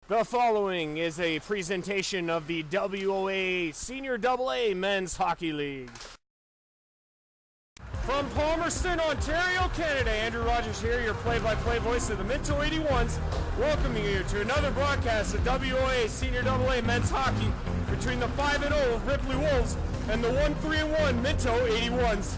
The following is a presentation of the WOA Senior AA Men's Hockey League. From Palmerston, Ontario, Canada, Andrew Rogers here, your play-by-play voice of the Minto 81s, welcoming you to another broadcast of WOA Senior AA Men's Hockey between the 5-0 Ripley Wolves and the 1-3-1 Minto 81s.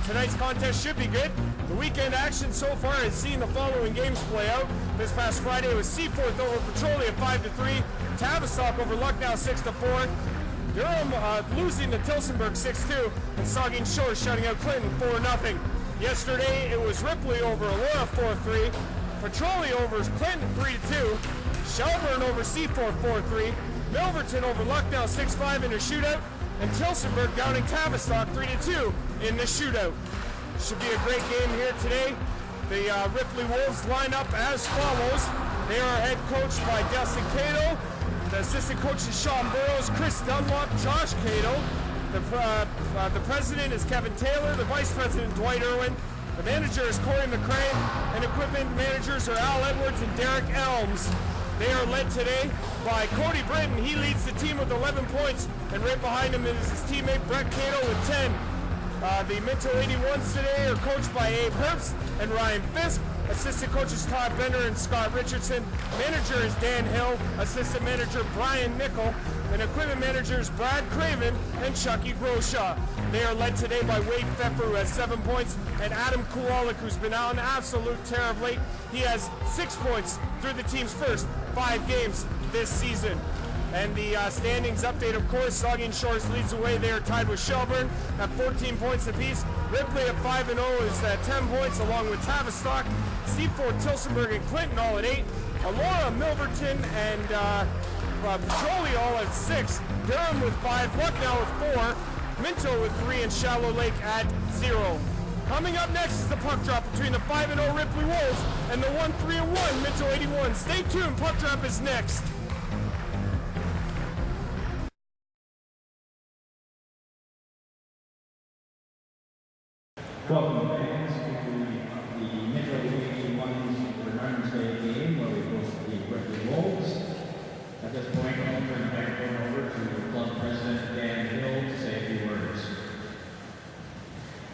Tonight's contest should be good. The weekend action so far has seen the following games play out. This past Friday was Seaforth over Petrolia 5-3, Tavistock over Lucknow 6-4, Durham losing to Tilsonburg 6-2, and Saugeen Shores shutting out Clinton 4-0. Yesterday it was Ripley over Aurora 4-3, Petrolia over Clinton 3-2, Shelburne over Seaforth 4-3, Milverton over Lucknow 6-5 in a shootout, and Tilsonburg downing Tavistock 3-2 in the shootout. Should be a great game here today. The Ripley Wolves line up as follows. They are head coached by Dustin Cato. The assistant coaches Sean Burrows, Chris Dunlop, Josh Cato. The president is Kevin Taylor. The vice president, Dwight Irwin. The manager is Corey McCray. And equipment managers are Al Edwards and Derek Elms. They are led today by Cody Britton. He leads the team with 11 points. And right behind him is his teammate Brett Cato with 10. The Minto 81s today are coached by Abe Herbst and Ryan Fisk. Assistant coaches Todd Bender and Scott Richardson. Manager is Dan Hill. Assistant manager Brian Nickel. And equipment managers Brad Craven and Chucky Groshaw. They are led today by Wade Pfeffer, who has 7 points, and Adam Kulalik, who's been on an absolute tear of late. He has 6 points through the team's first 5 games this season. And the standings update, of course, Saugeen Shores leads the way. They are tied with Shelburne at 14 points apiece. Ripley at 5-0 is at 10 points, along with Tavistock, Seaforth, Tilsonburg, and Clinton all at 8. Aurora, Milverton, and Petrolia all at 6. Durham with 5, Lucknow with 4, Minto with 3, and Shallow Lake at 0. Coming up next is the puck drop between the 5-0 Ripley Wolves and the 1-3-1 Minto 81. Stay tuned, puck drop is next. Welcome, fans, to the Minto 81's Remembrance Day game where we host the Ripley Wolves. At this point, I'll turn the microphone over to club president Dan Hill to say a few words.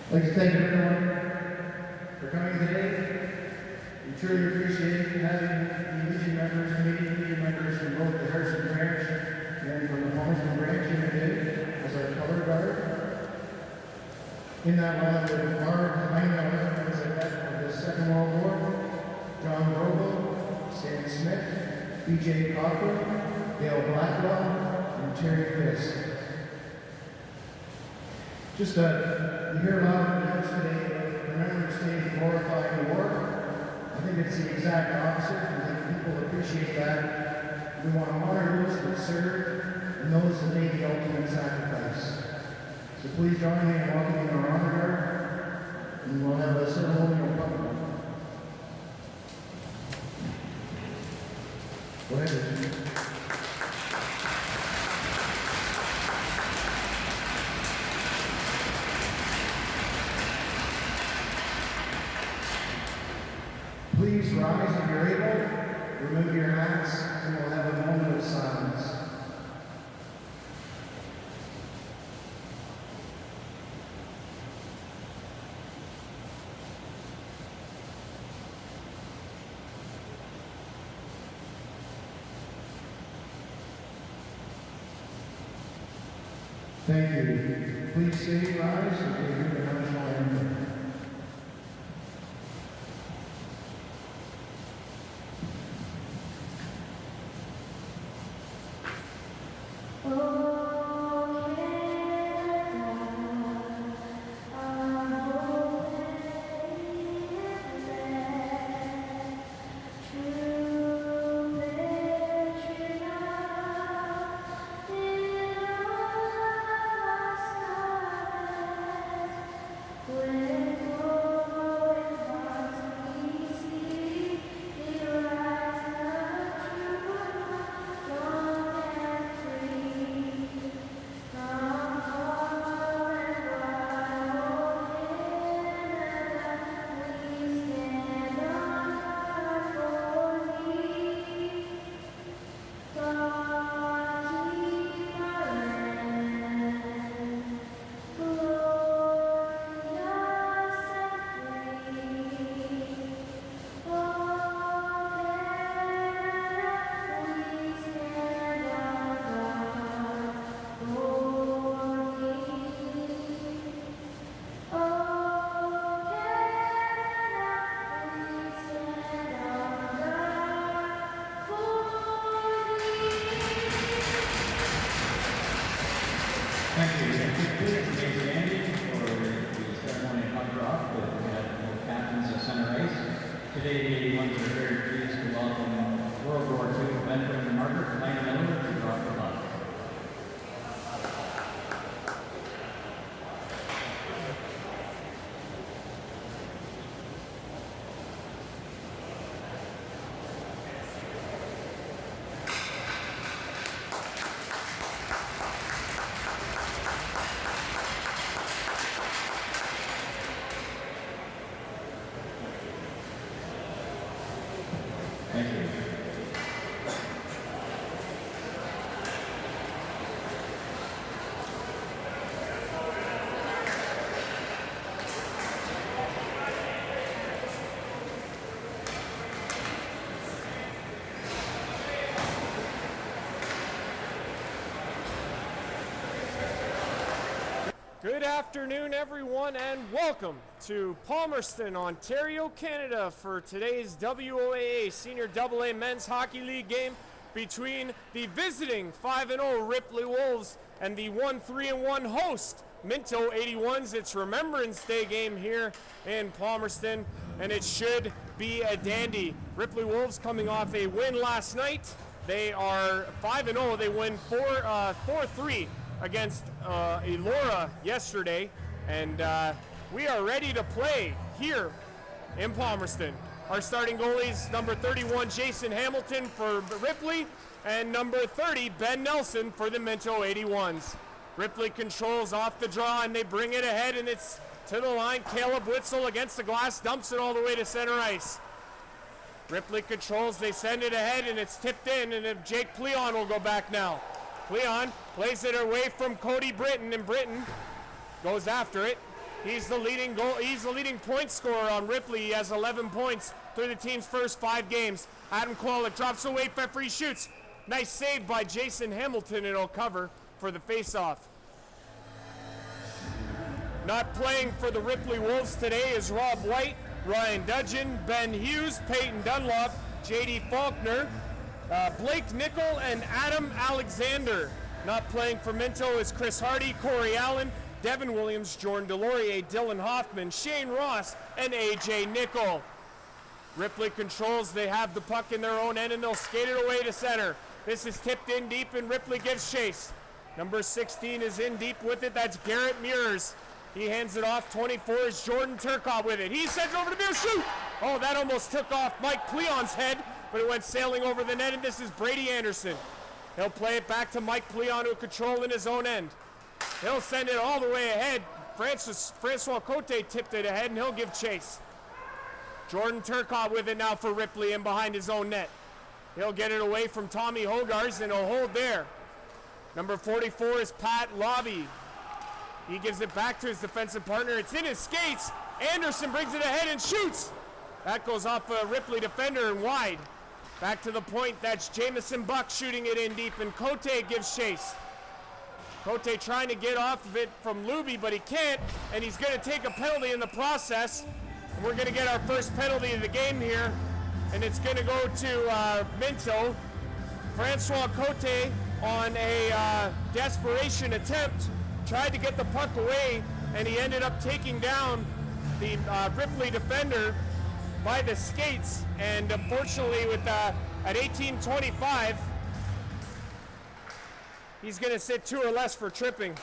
I'd like to thank everyone for coming today. We truly appreciate having the Legion members, Canadian Legion members from both the Harrison branch and from the Palmerston branch here today as our color guard. In that line, we have behind them as I met of the Second World War, John Grobel, Stan Smith, B.J. Cochran, Dale Blackwell, and Terry Fisk. Just you hear a lot of the yesterday, Remembrance Day glorifying war. I think it's the exact opposite. I think people appreciate that. We want to honor those that serve and those that made the ultimate sacrifice. So please join me in welcoming our honor guard, and we'll have a ceremonial puck drop. Go ahead, Richard. Please rise if you're able, remove your hats, and we'll have a moment of silence. Thank you. Please stay rise as we hear the national anthem. When today's Andy for the ceremony of puck drop with both captains of center ice. Today, the 81s are very pleased to welcome World War II veteran and Margaret Lang Miller to drop the puck. Thank you. Good afternoon, everyone, and welcome to Palmerston, Ontario, Canada for today's WOAA Senior AA Men's Hockey League game between the visiting 5-0 Ripley Wolves and the 1-3-1 host Minto 81s. It's Remembrance Day game here in Palmerston, and it should be a dandy. Ripley Wolves coming off a win last night. They are 5-0. They win 4-3 against Elora yesterday, and we are ready to play here in Palmerston. Our starting goalies, number 31 Jason Hamilton for Ripley, and number 30 Ben Nelson for the Minto 81s. Ripley controls off the draw, and they bring it ahead, and it's to the line. Caleb Witzel against the glass, dumps it all the way to center ice. Ripley controls, they send it ahead, and it's tipped in, and Jake Pleon will go back now. Pleon plays it away from Cody Britton, and Britton goes after it. He's the leading point scorer on Ripley. He has 11 points through the team's first 5 games. Adam Kwolek drops away, Pfeffer shoots. Nice save by Jason Hamilton, and it'll cover for the faceoff. Not playing for the Ripley Wolves today is Rob White, Ryan Dudgeon, Ben Hughes, Peyton Dunlop, J.D. Faulkner, Blake Nickel, and Adam Alexander. Not playing for Minto is Chris Hardy, Corey Allen, Devin Williams, Jordan Delorier, Dylan Hoffman, Shane Ross, and A.J. Nickel. Ripley controls, they have the puck in their own end, and they'll skate it away to center. This is tipped in deep, and Ripley gives chase. Number 16 is in deep with it, that's Garrett Mears. He hands it off, 24 is Jordan Turcotte with it. He sends it over to Mears, shoot! Oh, that almost took off Mike Pleon's head, but it went sailing over the net, and this is Brady Anderson. He'll play it back to Mike Pleon, who control in his own end. He'll send it all the way ahead. Francois Cote tipped it ahead, and he'll give chase. Jordan Turcotte with it now for Ripley and behind his own net. He'll get it away from Tommy Hogarth, and he'll hold there. Number 44 is Pat Lobby. He gives it back to his defensive partner. It's in his skates. Anderson brings it ahead and shoots. That goes off a Ripley defender and wide. Back to the point, that's Jamison Buck shooting it in deep, and Cote gives chase. Cote trying to get off of it from Luby, but he can't, and he's going to take a penalty in the process. And we're going to get our first penalty of the game here, and it's going to go to Minto. Francois Cote on a desperation attempt tried to get the puck away, and he ended up taking down the Ripley defender by the skates, and unfortunately with at 18:25 he's going to sit 2 or less for tripping.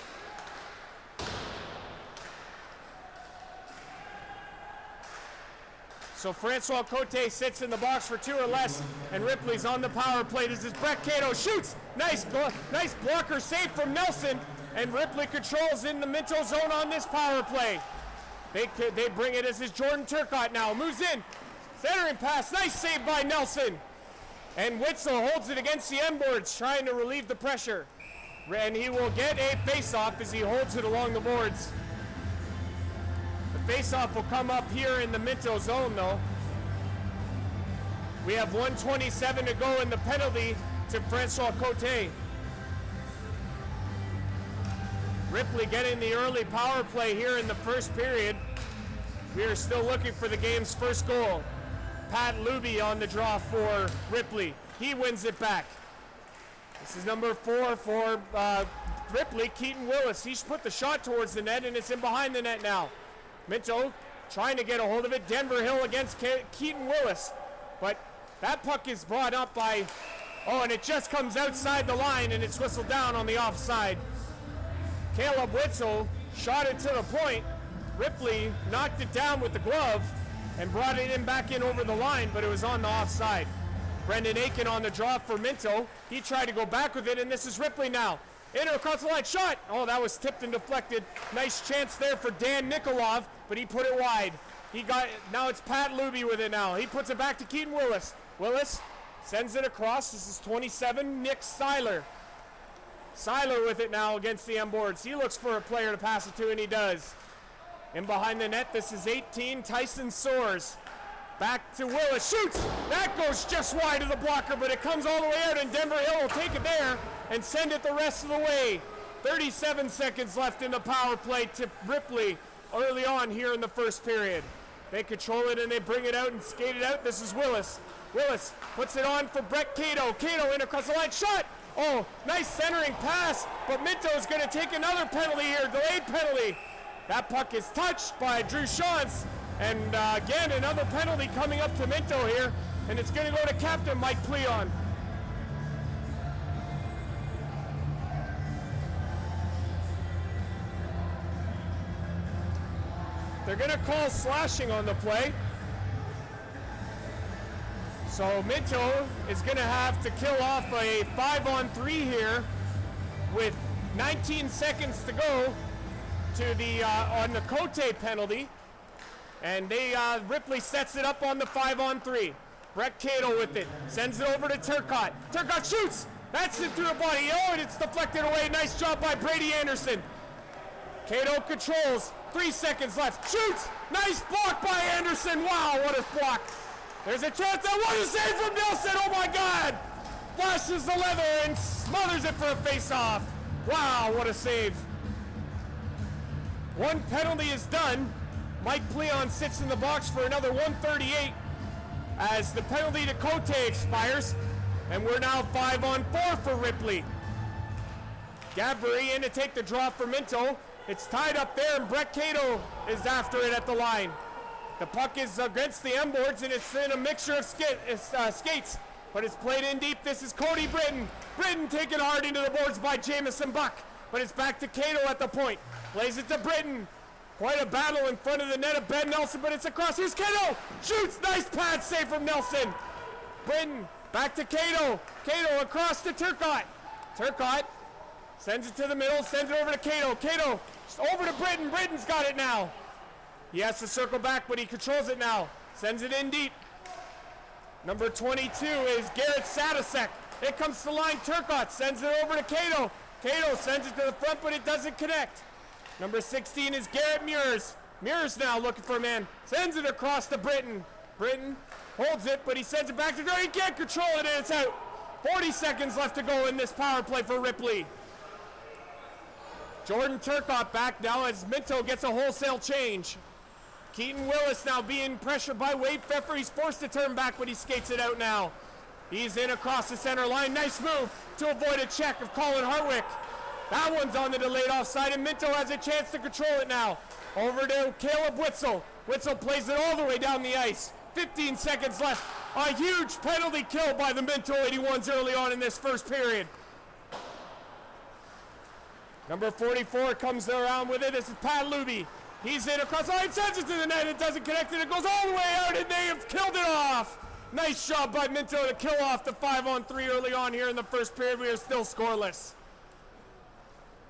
So Francois Cote sits in the box for 2 or less, and Ripley's on the power play. This is Brett Cato, shoots! Nice blocker save from Nelson, and Ripley controls in the Minto zone on this power play. They bring it. This is Jordan Turcotte now, moves in, centering pass, nice save by Nelson. And Witzel holds it against the end boards, trying to relieve the pressure. And he will get a face-off as he holds it along the boards. The face-off will come up here in the Minto zone, though. We have 1:27 to go in the penalty to Francois Cote. Ripley getting the early power play here in the first period. We are still looking for the game's first goal. Pat Luby on the draw for Ripley. He wins it back. This is number 4 for Ripley, Keaton Willis. He's put the shot towards the net, and it's in behind the net now. Minto trying to get a hold of it. Denver Hill against Keaton Willis. But that puck is brought up by, and it just comes outside the line, and it's whistled down on the offside. Caleb Witzel shot it to the point. Ripley knocked it down with the glove and brought it back in over the line, but it was on the offside. Brendan Aiken on the draw for Minto. He tried to go back with it, and this is Ripley now. Into across the line, shot! Oh, that was tipped and deflected. Nice chance there for Dan Nikolov, but he put it wide. Now it's Pat Luby with it now. He puts it back to Keaton Willis. Willis sends it across. This is 27, Nick Seiler. Seiler with it now against the M boards. He looks for a player to pass it to, and he does. In behind the net, this is 18, Tyson Soares. Back to Willis, shoots! That goes just wide of the blocker, but it comes all the way out, and Denver Hill will take it there and send it the rest of the way. 37 seconds left in the power play to Ripley early on here in the first period. They control it and they bring it out and skate it out. This is Willis. Willis puts it on for Brett Cato. Cato in across the line, shot! Oh, nice centering pass, but Minto is going to take another penalty here, delayed penalty. That puck is touched by Drew Shantz, and again, another penalty coming up to Minto here, and it's going to go to captain Mike Pleon. They're going to call slashing on the play. So Minto is going to have to kill off a 5-on-3 here with 19 seconds to go to the on the Cote penalty, and Ripley sets it up on the 5-on-3. Brett Cato with it, sends it over to Turcotte. Turcotte shoots. That's it through the body. Oh, and it's deflected away. Nice job by Brady Anderson. Cato controls. 3 seconds left. Shoots. Nice block by Anderson. Wow, what a block. There's a chance. What a save from Nelson. Oh my God. Flashes the leather and smothers it for a face-off. Wow, what a save. One penalty is done. Mike Pleon sits in the box for another 138 as the penalty to Cote expires. And we're now 5-on-4 for Ripley. Gabri in to take the draw for Minto. It's tied up there, and Brett Cato is after it at the line. The puck is against the M boards, and it's in a mixture of skates, but it's played in deep. This is Cody Britton. Britton taken hard into the boards by Jamison Buck, but it's back to Cato at the point. Plays it to Britton. Quite a battle in front of the net of Ben Nelson, but it's across. Here's Cato. Shoots. Nice pad save from Nelson. Britton back to Cato. Cato across to Turcotte. Turcotte sends it to the middle, sends it over to Cato. Cato over to Britton. Britton's got it now. He has to circle back, but he controls it now. Sends it in deep. Number 22 is Garrett Sadasek. It comes to the line. Turcotte sends it over to Cato. Cato sends it to the front, but it doesn't connect. Number 16 is Garrett Mears. Mears now looking for a man. Sends it across to Britton. Britton holds it, but he sends it back to Gray. He can't control it, and it's out. 40 seconds left to go in this power play for Ripley. Jordan Turcotte back now as Minto gets a wholesale change. Keaton Willis now being pressured by Wade Pfeffer. He's forced to turn back, but he skates it out now. He's in across the center line. Nice move to avoid a check of Colin Hartwick. That one's on the delayed offside, and Minto has a chance to control it now. Over to Caleb Witzel. Witzel plays it all the way down the ice. 15 seconds left. A huge penalty kill by the Minto 81s early on in this first period. Number 44 comes around with it. This is Pat Luby. He's in across the line, sends it to the net. It doesn't connect, and it goes all the way out, and they have killed it off. Nice job by Minto to kill off the 5-on-3 early on here in the first period. We are still scoreless.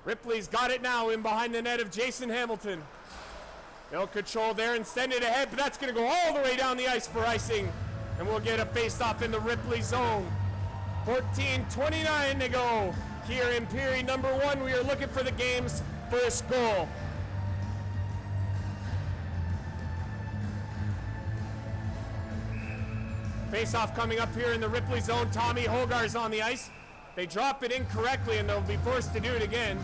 Ripley's got it now in behind the net of Jason Hamilton. They'll control there and send it ahead, but that's going to go all the way down the ice for icing. And we'll get a face-off in the Ripley zone. 14:29 to go here in period number 1. We are looking for the game's first goal. Face-off coming up here in the Ripley zone. Tommy Hogarth's on the ice. They drop it incorrectly, and they'll be forced to do it again.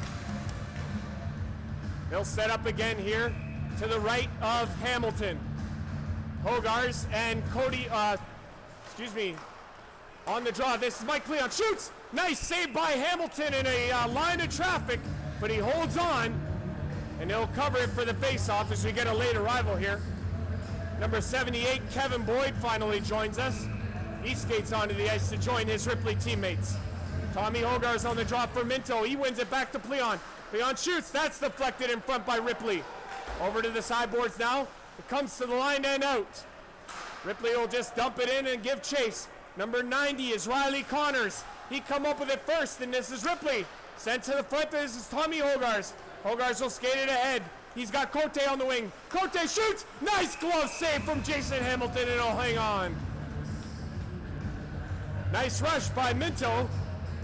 They'll set up again here to the right of Hamilton. Hogarth and Cody, On the draw, this is Mike Leon, shoots! Nice save by Hamilton in a line of traffic, but he holds on, and he'll cover it for the face-off as we get a late arrival here. Number 78, Kevin Boyd, finally joins us. He skates onto the ice to join his Ripley teammates. Tommy Hogarth's on the draw for Minto. He wins it back to Pleon. Pleon shoots, that's deflected in front by Ripley. Over to the sideboards now. It comes to the line and out. Ripley will just dump it in and give chase. Number 90 is Riley Connors. He come up with it first, and this is Ripley. Sent to the front, this is Tommy Hogarth. Hogarth will skate it ahead. He's got Cote on the wing. Cote shoots! Nice glove save from Jason Hamilton, and he'll hang on. Nice rush by Minto.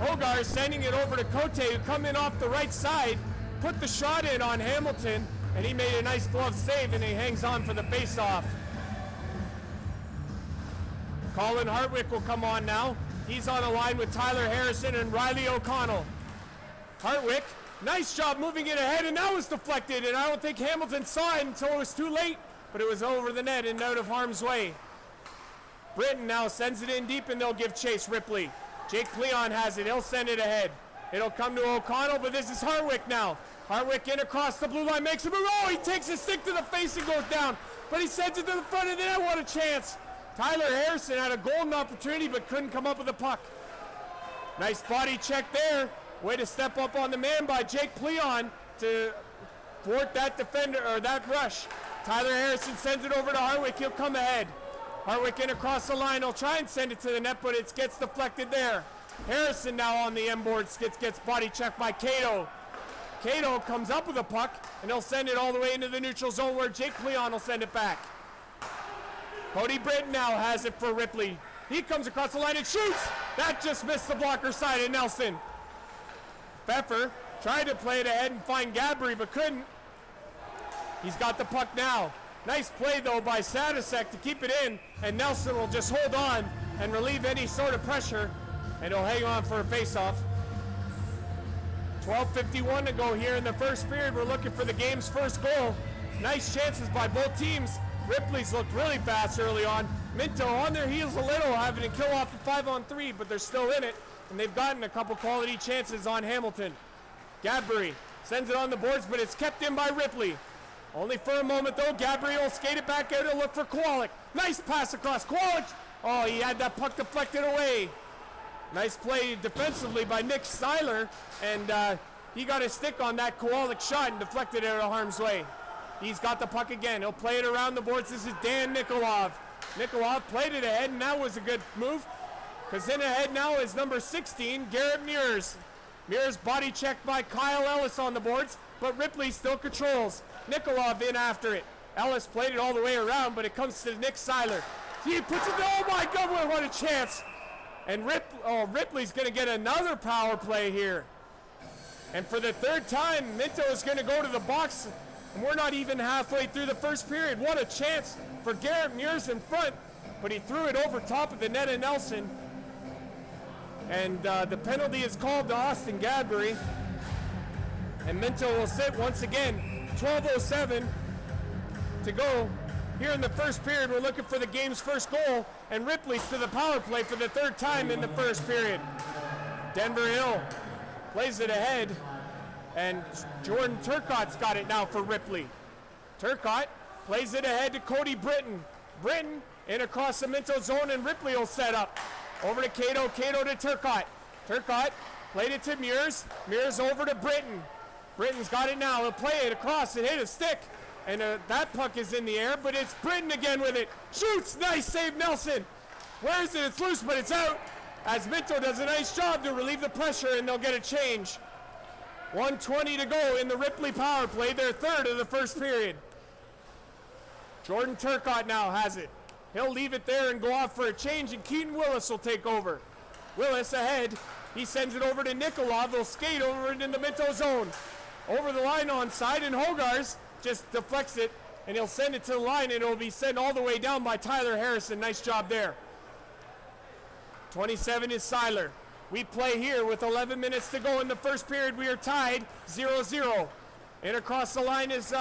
Hogarth sending it over to Cote, who come in off the right side, put the shot in on Hamilton, and he made a nice glove save, and he hangs on for the face-off. Colin Hartwick will come on now. He's on a line with Tyler Harrison and Riley O'Connell. Hartwick, nice job moving it ahead, and that was deflected, and I don't think Hamilton saw it until it was too late, but it was over the net and out of harm's way. Britton now sends it in deep, and they'll give chase. Ripley. Jake Pleon has it. He'll send it ahead. It'll come to O'Connell, but this is Hartwick now. Hartwick in across the blue line, makes a move. Oh, he takes a stick to the face and goes down, but he sends it to the front of the net. What a chance. Tyler Harrison had a golden opportunity, but couldn't come up with the puck. Nice body check there. Way to step up on the man by Jake Pleon to thwart that defender, or that rush. Tyler Harrison sends it over to Hartwick. He'll come ahead. Hartwick in across the line. He'll try and send it to the net, but it gets deflected there. Harrison now on the end board. Gets body checked by Cato. Cato comes up with a puck, and he'll send it all the way into the neutral zone where Jake Pleon will send it back. Cody Britton now has it for Ripley. He comes across the line and shoots! That just missed the blocker side of Nelson. Pfeffer tried to play it ahead and find Gabry, but couldn't. He's got the puck now. Nice play, though, by Sadisek to keep it in, and Nelson will just hold on and relieve any sort of pressure, and he'll hang on for a face-off. 12:51 to go here in the first period. We're looking for the game's first goal. Nice chances by both teams. Ripley's looked really fast early on. Minto on their heels a little, having to kill off a 5-on-3, but they're still in it, and they've gotten a couple quality chances on Hamilton. Gabry sends it on the boards, but it's kept in by Ripley. Only for a moment, though. Gabry will skate it back out and look for Kowalik. Nice pass across. Kowalik! Oh, he had that puck deflected away. Nice play defensively by Nick Seiler, and he got a stick on that Kowalik shot and deflected it out of harm's way. He's got the puck again. He'll play it around the boards. This is Dan Nikolov. Nikolov played it ahead, and that was a good move. Because in ahead now is number 16, Garrett Mears. Mears body checked by Kyle Ellis on the boards, but Ripley still controls. Nikolov in after it. Ellis played it all the way around, but it comes to Nick Seiler. He puts it, oh my God, what a chance. And Ripley's gonna get another power play here. And for the third time, Minto is gonna go to the box, and we're not even halfway through the first period. What a chance for Garrett Mears in front, but he threw it over top of the net of Nelson. And the penalty is called to Austin Gadbury. And Minto will sit once again. 12:07 to go. Here in the first period, we're looking for the game's first goal, and Ripley's to the power play for the third time in the first period. Denver Hill plays it ahead, and Jordan Turcotte's got it now for Ripley. Turcotte plays it ahead to Cody Britton. Britton in across the Minto zone, and Ripley will set up. Over to Cato, Cato to Turcotte. Turcotte played it to Mears. Mears over to Britton. Britton's got it now. He'll play it across and hit a stick. And that puck is in the air, but it's Britton again with it. Shoots! Nice save, Nelson. Where is it? It's loose, but it's out. As Minto does a nice job to relieve the pressure, and they'll get a change. 1:20 to go in the Ripley power play, their third of the first period. Jordan Turcotte now has it. He'll leave it there and go off for a change, and Keaton Willis will take over. Willis ahead. He sends it over to Nikolov. They'll skate over it in the Minto zone. Over the line on side, and Hogarth just deflects it, and he'll send it to the line, and it'll be sent all the way down by Tyler Harrison. Nice job there. 27 is Seiler. We play here with 11 minutes to go in the first period. We are tied 0-0. And across the line is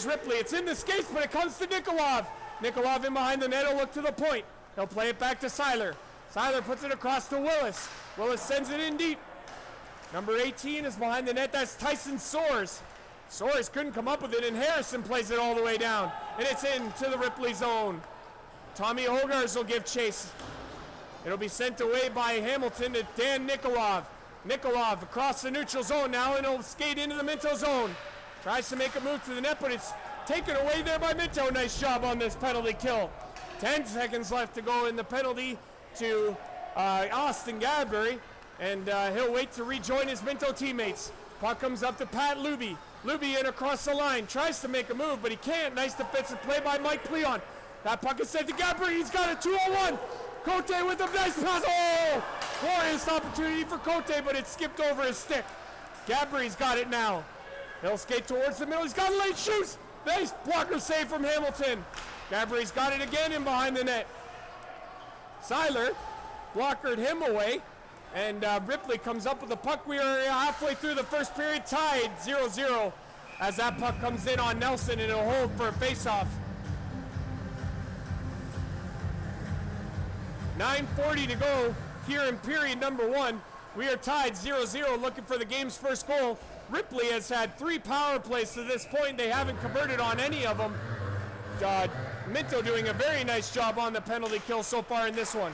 Ripley. It's in the skates, but it comes to Nikolov. Nikolov in behind the net. He'll look to the point. He'll play it back to Seiler. Seiler puts it across to Willis. Willis sends it in deep. Number 18 is behind the net. That's Tyson Soares. Soares couldn't come up with it, and Harrison plays it all the way down. And it's into the Ripley zone. Tommy Hogarth will give chase. It'll be sent away by Hamilton to Dan Nikolov. Nikolov across the neutral zone now, and he'll skate into the Minto zone. Tries to make a move to the net, but it's taken away there by Minto. Nice job on this penalty kill. 10 seconds left to go in the penalty to Austin Gadbury, and he'll wait to rejoin his Minto teammates. Puck comes up to Pat Luby. Luby in across the line, tries to make a move, but he can't. Nice defensive play by Mike Pleon. That puck is sent to Gadbury. He's got a 2-on-1. Cote with a nice pass. Oh! Glorious opportunity for Cote, but it skipped over his stick. Gadbury's got it now. He'll skate towards the middle. He's got a late shoot. Nice blocker save from Hamilton. Gadbury's got it again in behind the net. Seiler blockered him away, and Ripley comes up with the puck. We are halfway through the first period, tied 0-0 as that puck comes in on Nelson, and it'll hold for a face-off. 9:40 to go here in period number 1. We are tied 0-0, looking for the game's first goal. Ripley has had 3 power plays to this point. They haven't converted on any of them. Minto doing a very nice job on the penalty kill so far in this one.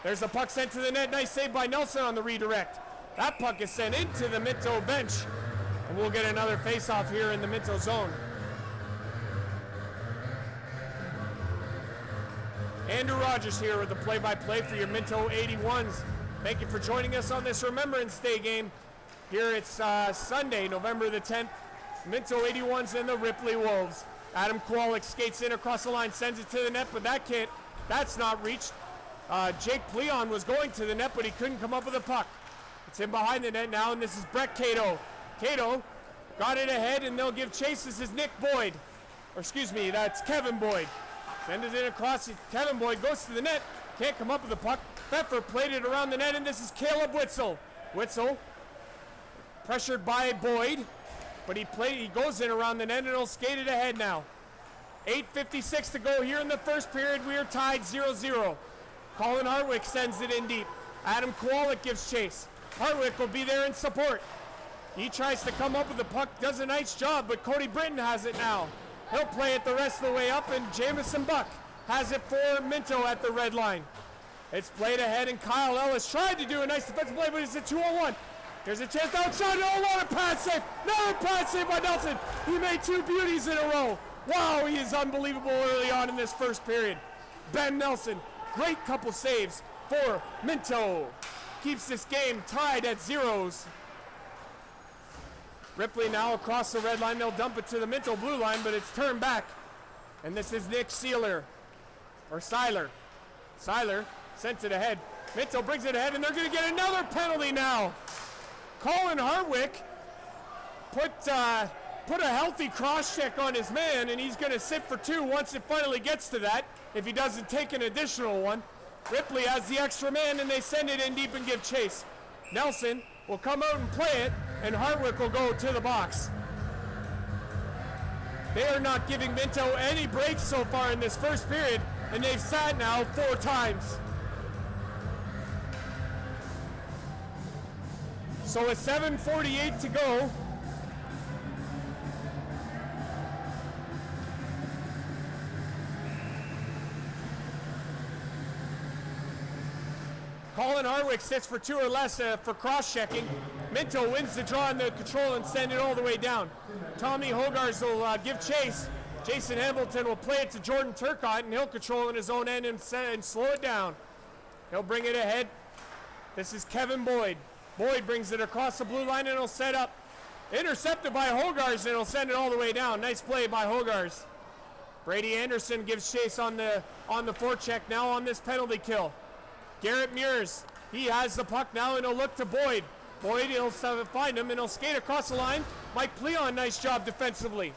There's the puck sent to the net. Nice save by Nelson on the redirect. That puck is sent into the Minto bench. And we'll get another face-off here in the Minto zone. Andrew Rogers here with the play-by-play for your Minto 81s. Thank you for joining us on this Remembrance Day game. Here it's Sunday, November the 10th. Minto 81s and the Ripley Wolves. Adam Kowalik skates in across the line, sends it to the net, but that's not reached. Jake Pleon was going to the net, but he couldn't come up with a puck. It's in behind the net now, and this is Brett Cato. Cato got it ahead, and they'll give chase. This is Nick Boyd. Or excuse me, that's Kevin Boyd. Send it in across. Kevin Boyd goes to the net. Can't come up with the puck. Pfeffer played it around the net, and this is Caleb Witzel. Witzel pressured by Boyd, but he goes in around the net, and he'll skate it ahead now. 8:56 to go here in the first period. We are tied 0-0. Colin Hartwick sends it in deep. Adam Kowalik gives chase. Hartwick will be there in support. He tries to come up with the puck, does a nice job, but Cody Britton has it now. He'll play it the rest of the way up, and Jamison Buck has it for Minto at the red line. It's played ahead, and Kyle Ellis tried to do a nice defensive play, but it's a 2-on-1. There's a chance outside. Oh, what a pass save. Another pass save by Nelson. He made 2 beauties in a row. Wow, he is unbelievable early on in this first period. Ben Nelson, great couple saves for Minto. Keeps this game tied at 0s. Ripley now across the red line. They'll dump it to the Minto blue line, but it's turned back. And this is Nick Seiler. Seiler sent it ahead. Minto brings it ahead, and they're going to get another penalty now. Colin Hartwick put a healthy cross check on his man, and he's going to sit for 2 once it finally gets to that, if he doesn't take an additional one. Ripley has the extra man, and they send it in deep and give chase. Nelson will come out and play it, and Hartwick will go to the box. They are not giving Minto any breaks so far in this first period, and they've sat now 4 times. So with 7:48 to go, Colin Hartwick sits for 2 or less for cross-checking. Minto wins the draw and the control and send it all the way down. Tommy Hogarth will give chase. Jason Hamilton will play it to Jordan Turcotte, and he'll control in his own end and slow it down. He'll bring it ahead. This is Kevin Boyd. Boyd brings it across the blue line, and he'll set up. Intercepted by Hogarth, and he'll send it all the way down. Nice play by Hogarth. Brady Anderson gives chase on the forecheck now on this penalty kill. Garrett Mears, he has the puck now, and he'll look to Boyd. Boyd, he'll find him, and he'll skate across the line. Mike Pleon, nice job defensively.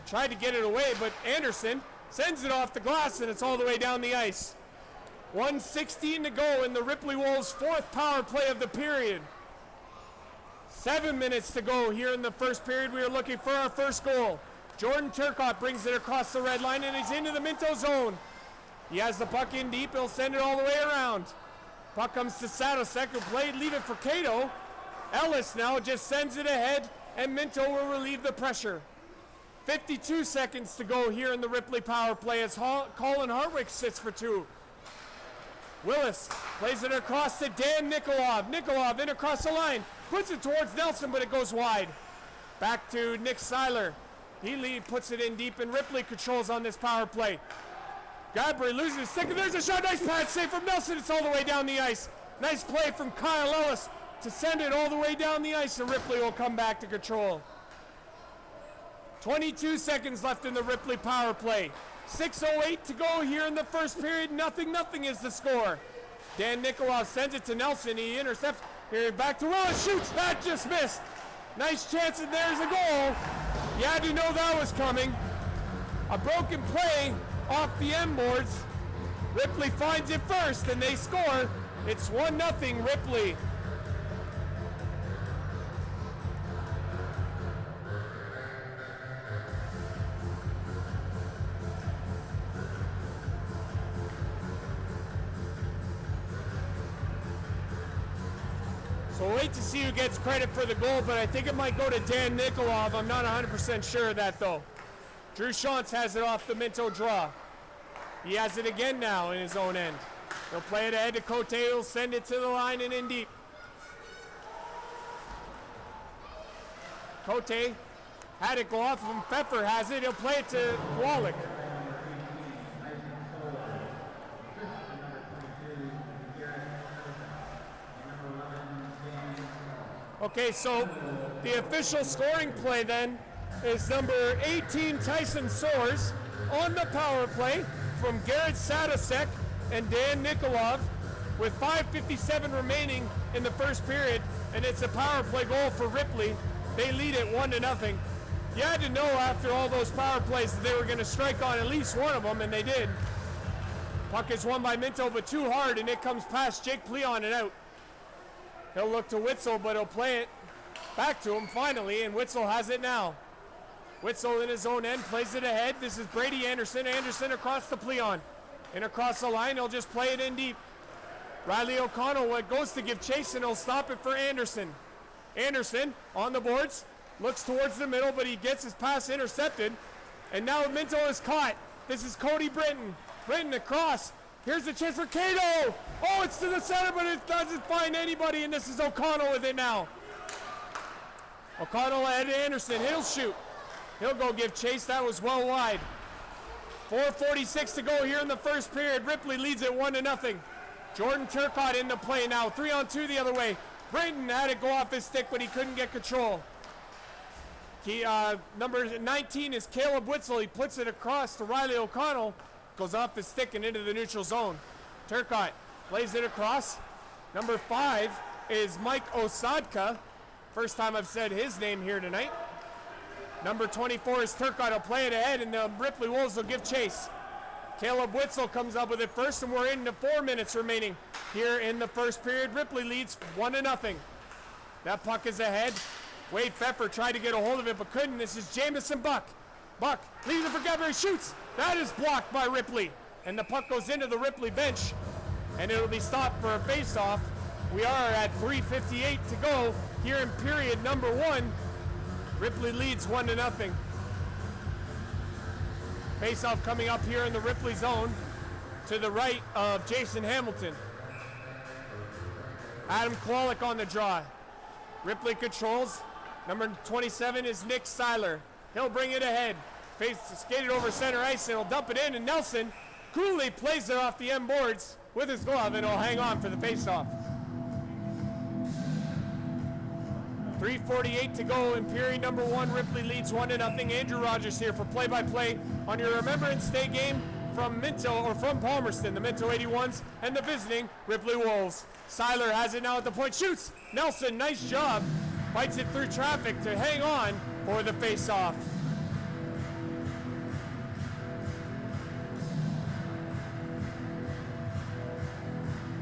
Tried to get it away, but Anderson sends it off the glass, and it's all the way down the ice. 1:16 to go in the Ripley Wolves' 4th power play of the period. 7 minutes to go here in the first period. We are looking for our first goal. Jordan Turcotte brings it across the red line, and he's into the Minto zone. He has the puck in deep. He'll send it all the way around. Puck comes to Sadosek, who leave it for Cato. Ellis now just sends it ahead, and Minto will relieve the pressure. 52 seconds to go here in the Ripley power play as Colin Hartwick sits for 2. Willis plays it across to Dan Nikolov. Nikolov in across the line, puts it towards Nelson, but it goes wide. Back to Nick Seiler. He puts it in deep, and Ripley controls on this power play. Godbury loses his stick, and there's a shot. Nice pass save from Nelson. It's all the way down the ice. Nice play from Kyle Ellis to send it all the way down the ice, and Ripley will come back to control. 22 seconds left in the Ripley power play. 6:08 to go here in the first period. 0-0 is the score. Dan Nikolov sends it to Nelson. He intercepts. Here back to Willis. Shoots. That just missed. Nice chance, and there's a goal. You had to know that was coming. A broken play off the end boards. Ripley finds it first, and they score. It's 1-0 Ripley. We'll wait to see who gets credit for the goal, but I think it might go to Dan Nikolov. I'm not 100% sure of that, though. Drew Shantz has it off the Minto draw. He has it again now in his own end. He'll play it ahead to Cote. He'll send it to the line and in deep. Cote had it go off of him. Pfeffer has it. He'll play it to Wallach. Okay, so the official scoring play then is number 18, Tyson Soares, on the power play from Garrett Sadosek and Dan Nikolov with 5:57 remaining in the first period, and it's a power play goal for Ripley. They lead it 1-0. You had to know after all those power plays that they were going to strike on at least one of them, and they did. Puck is won by Minto, but too hard, and it comes past Jake Pleon and out. He'll look to Witzel, but he'll play it back to him finally, and Witzel has it now. Witzel in his own end plays it ahead. This is Brady Anderson. Anderson across the Pleon. And across the line, he'll just play it in deep. Riley O'Connell goes to give chase, and he'll stop it for Anderson. Anderson on the boards, looks towards the middle, but he gets his pass intercepted. And now Minto is caught. This is Cody Britton. Britton across. Here's the chance for Cato. Oh, it's to the center, but it doesn't find anybody, and this is O'Connell with it now. O'Connell ahead to Anderson. He'll shoot. He'll go give chase. That was well wide. 4:46 to go here in the first period. Ripley leads it 1-0. Jordan Turcotte in the play now. 3-on-2 the other way. Brayton had it go off his stick, but he couldn't get control. Number 19 is Caleb Witzel. He puts it across to Riley O'Connell. Goes off his stick and into the neutral zone. Turcotte plays it across. Number 5 is Mike Osadka. First time I've said his name here tonight. Number 24 is Turcotte. He'll play it ahead, and the Ripley Wolves will give chase. Caleb Witzel comes up with it first, and we're into 4 minutes remaining here in the first period. Ripley leads 1-0. That puck is ahead. Wade Pfeffer tried to get a hold of it, but couldn't. This is Jamison Buck. Buck leaves it for Godbury, shoots. That is blocked by Ripley. And the puck goes into the Ripley bench, and it'll be stopped for a face-off. We are at 3:58 to go here in period number 1. Ripley leads 1-0. Face-off coming up here in the Ripley zone to the right of Jason Hamilton. Adam Kwolek on the draw. Ripley controls. Number 27 is Nick Seiler. He'll bring it ahead. Skated over center ice, and he'll dump it in, and Nelson coolly plays it off the end boards with his glove, and he'll hang on for the faceoff. 3:48 to go in period number 1. Ripley leads 1-0. Andrew Rogers here for play-by-play on your Remembrance Day game from Minto, or from Palmerston, the Minto 81s, and the visiting Ripley Wolves. Seiler has it now at the point, shoots. Nelson, nice job. Fights it through traffic to hang on for the faceoff.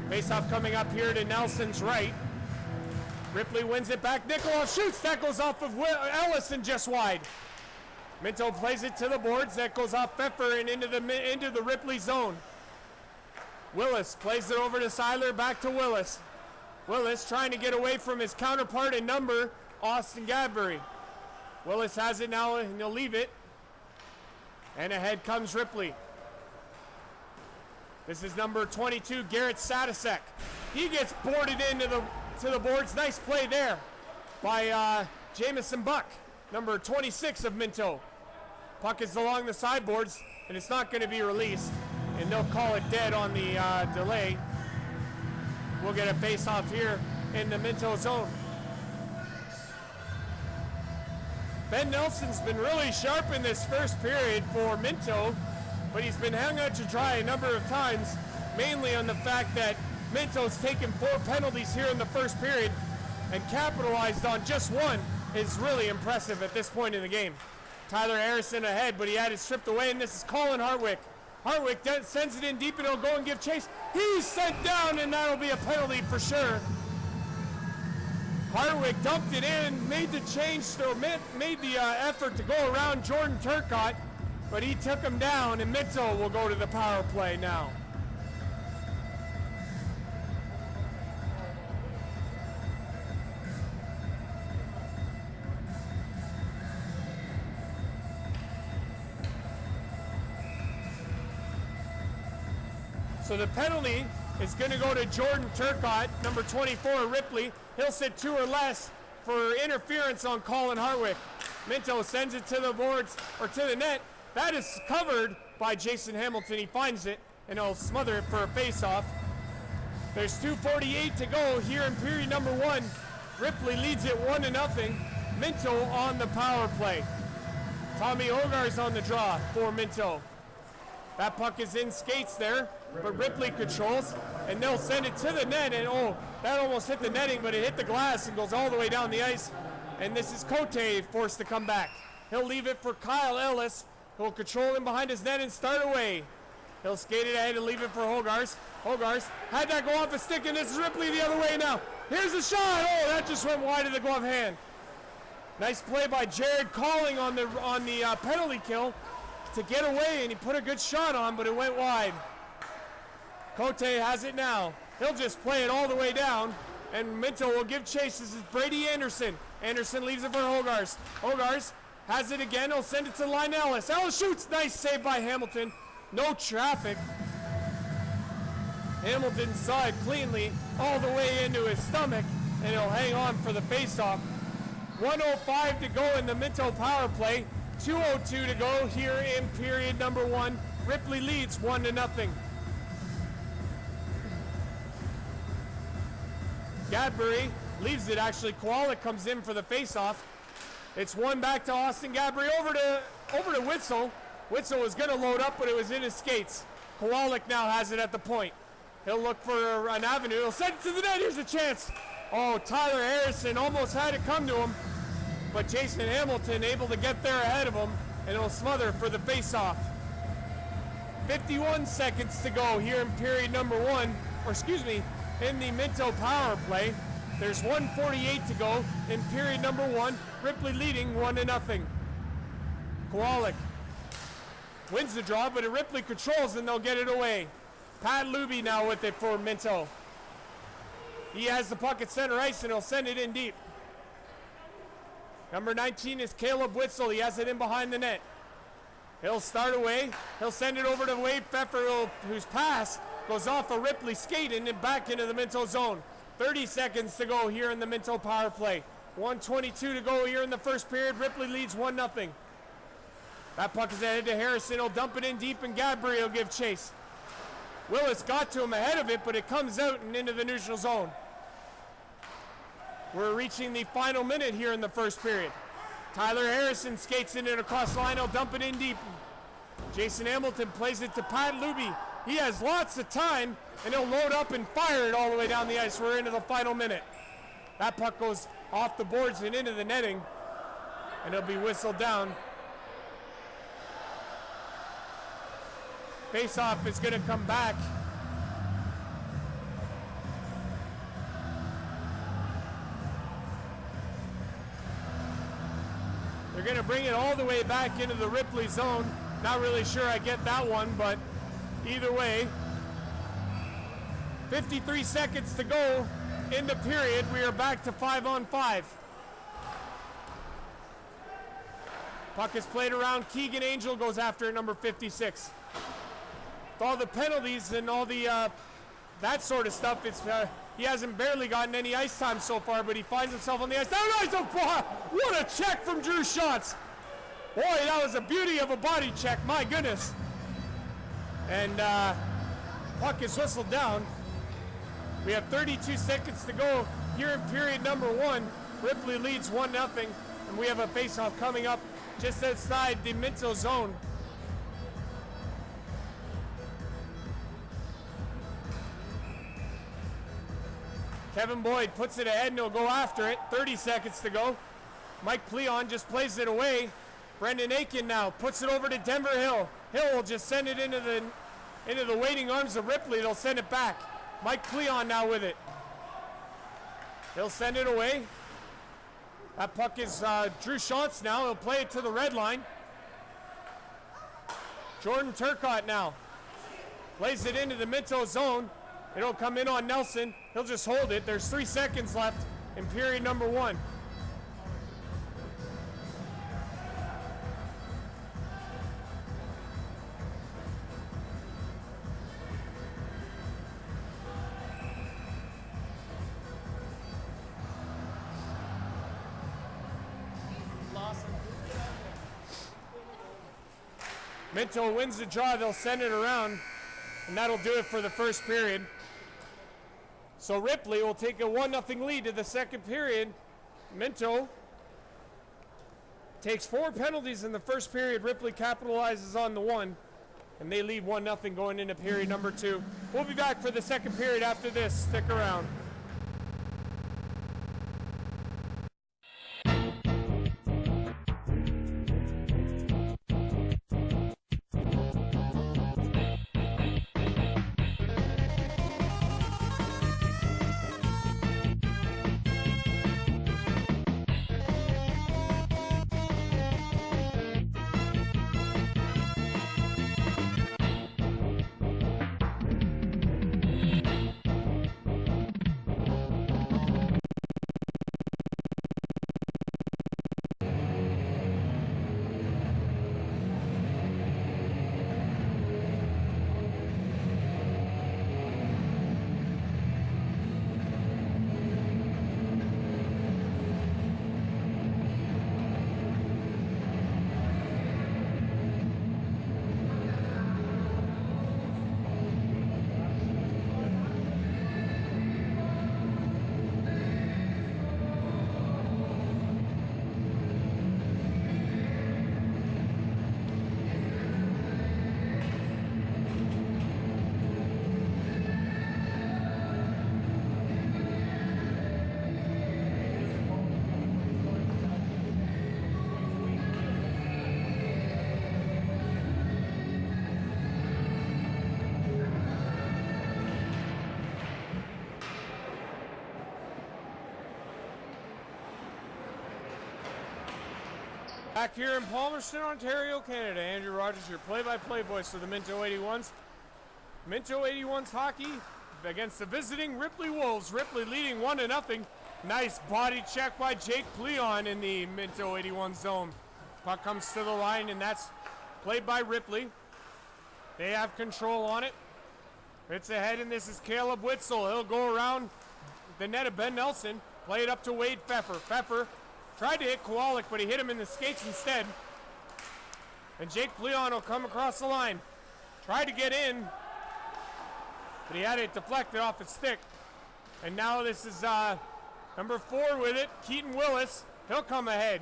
Faceoff coming up here to Nelson's right. Ripley wins it back. Nikolov shoots. That goes off of Ellison just wide. Minto plays it to the boards. That goes off Pfeffer and into the Ripley zone. Willis plays it over to Seiler, back to Willis. Willis trying to get away from his counterpart in number, Austin Gadbury. Willis has it now and he'll leave it. And ahead comes Ripley. This is number 22, Garrett Sadisek. He gets boarded into the boards. Nice play there by Jamison Buck, number 26 of Minto. Puck is along the sideboards, and it's not going to be released. And they'll call it dead on the delay. We'll get a face-off here in the Minto zone. Ben Nelson's been really sharp in this first period for Minto, but he's been hung out to dry a number of times, mainly on the fact that Minto's taken 4 penalties here in the first period and capitalized on just one is really impressive at this point in the game. Tyler Harrison ahead, but he had it stripped away, and this is Colin Hartwick. Hartwick sends it in deep, and he'll go and give chase. He's sent down, and that'll be a penalty for sure. Hartwick dumped it in, made the change, so made the effort to go around Jordan Turcotte, but he took him down, and Minto will go to the power play now. So the penalty is going to go to Jordan Turcotte, number 24, Ripley. He'll sit 2 or less for interference on Colin Hartwick. Minto sends it to the boards, or to the net. That is covered by Jason Hamilton. He finds it, and he'll smother it for a face-off. There's 2:48 to go here in period number 1. Ripley leads it 1-0. Minto on the power play. Tommy Hogarth's on the draw for Minto. That puck is in skates there, but Ripley controls, and they'll send it to the net, and oh, that almost hit the netting, but it hit the glass and goes all the way down the ice, and this is Cote forced to come back. He'll leave it for Kyle Ellis, who'll control him behind his net and start away. He'll skate it ahead and leave it for Hogarth. Hogarth had that go off his stick, and this is Ripley the other way now. Here's the shot. Oh, that just went wide of the glove hand. Nice play by Jared Calling on the penalty kill to get away, and he put a good shot on, but it went wide. Cote has it now. He'll just play it all the way down, and Minto will give chase. This is Brady Anderson. Anderson leaves it for Hogarth. Hogarth has it again. He'll send it to line Ellis. Ellis shoots. Nice save by Hamilton. No traffic. Hamilton saw it cleanly all the way into his stomach, and he'll hang on for the faceoff. 1:05 to go in the Minto power play. 2:02 to go here in period number 1. Ripley leads 1-0. Gadbury leaves it, actually. Kowalik comes in for the faceoff. It's one back to Austin Gadbury, over to Witzel. Witzel was going to load up, but it was in his skates. Kowalik now has it at the point. He'll look for an avenue. He'll send it to the net. Here's a chance. Oh, Tyler Harrison almost had it come to him, but Jason Hamilton able to get there ahead of him, and he'll smother for the faceoff. 51 seconds to go here in period number 1, or excuse me, in the Minto power play. There's 1:48 to go in period number 1. Ripley leading 1-0. Kowalik wins the draw, but Ripley controls, and they'll get it away. Pat Luby now with it for Minto. He has the puck at center ice, and he'll send it in deep. Number 19 is Caleb Witzel. He has it in behind the net. He'll start away. He'll send it over to Wade Pfeffer, whose pass goes off a Ripley skate and then back into the Minto zone. 30 seconds to go here in the Minto power play. 1:22 to go here in the first period. Ripley leads 1-0. That puck is ahead to Harrison. He'll dump it in deep, and Gadbury will give chase. Willis got to him ahead of it, but it comes out and into the neutral zone. We're reaching the final minute here in the first period. Tyler Harrison skates in it across the line. He'll dump it in deep. Jason Hamilton plays it to Pat Luby. He has lots of time, and he'll load up and fire it all the way down the ice. We're into the final minute. That puck goes off the boards and into the netting, and it'll be whistled down. Face-off is going to come back. They're going to bring it all the way back into the Ripley zone. Not really sure I get that one, but either way, 53 seconds to go in the period. We are back to 5-on-5. Puck is played around. Keegan Angel goes after it, number 56. With all the penalties and all the that sort of stuff, it's he hasn't barely gotten any ice time so far, but he finds himself on the ice. What a check from Drew Schatz. Boy, that was a beauty of a body check, my goodness. And puck is whistled down. We have 32 seconds to go here in period number 1. Ripley leads 1-0, and we have a face-off coming up just outside the Minto zone. Kevin Boyd puts it ahead and he'll go after it. 30 seconds to go. Mike Pleon just plays it away. Brendan Aiken now puts it over to Denver Hill. Hill will just send it into the waiting arms of Ripley. They'll send it back. Mike Pleon now with it. He'll send it away. That puck is Drew Schatz now. He'll play it to the red line. Jordan Turcotte now plays it into the Minto zone. It'll come in on Nelson. He'll just hold it. There's 3 seconds left in period number 1. Minto wins the draw. They'll send it around, and that'll do it for the first period. So Ripley will take a 1-0 lead to the second period. Minto takes 4 penalties in the first period. Ripley capitalizes on the 1, and they lead 1-0 going into period number 2. We'll be back for the second period after this. Stick around. Back here in Palmerston, Ontario, Canada, Andrew Rogers, your play-by-play voice of the Minto 81s. Minto 81s hockey against the visiting Ripley Wolves. Ripley leading 1-0. Nice body check by Jake Pleon in the Minto 81 zone. Puck comes to the line, and that's played by Ripley. They have control on it. It's ahead, and this is Caleb Witzel. He'll go around the net of Ben Nelson. Play it up to Wade Pfeffer. Pfeffer tried to hit Kowalik, but he hit him in the skates instead. And Jake Pleon will come across the line. Tried to get in, but he had it deflected off his stick. And now this is number 4 with it, Keaton Willis. He'll come ahead.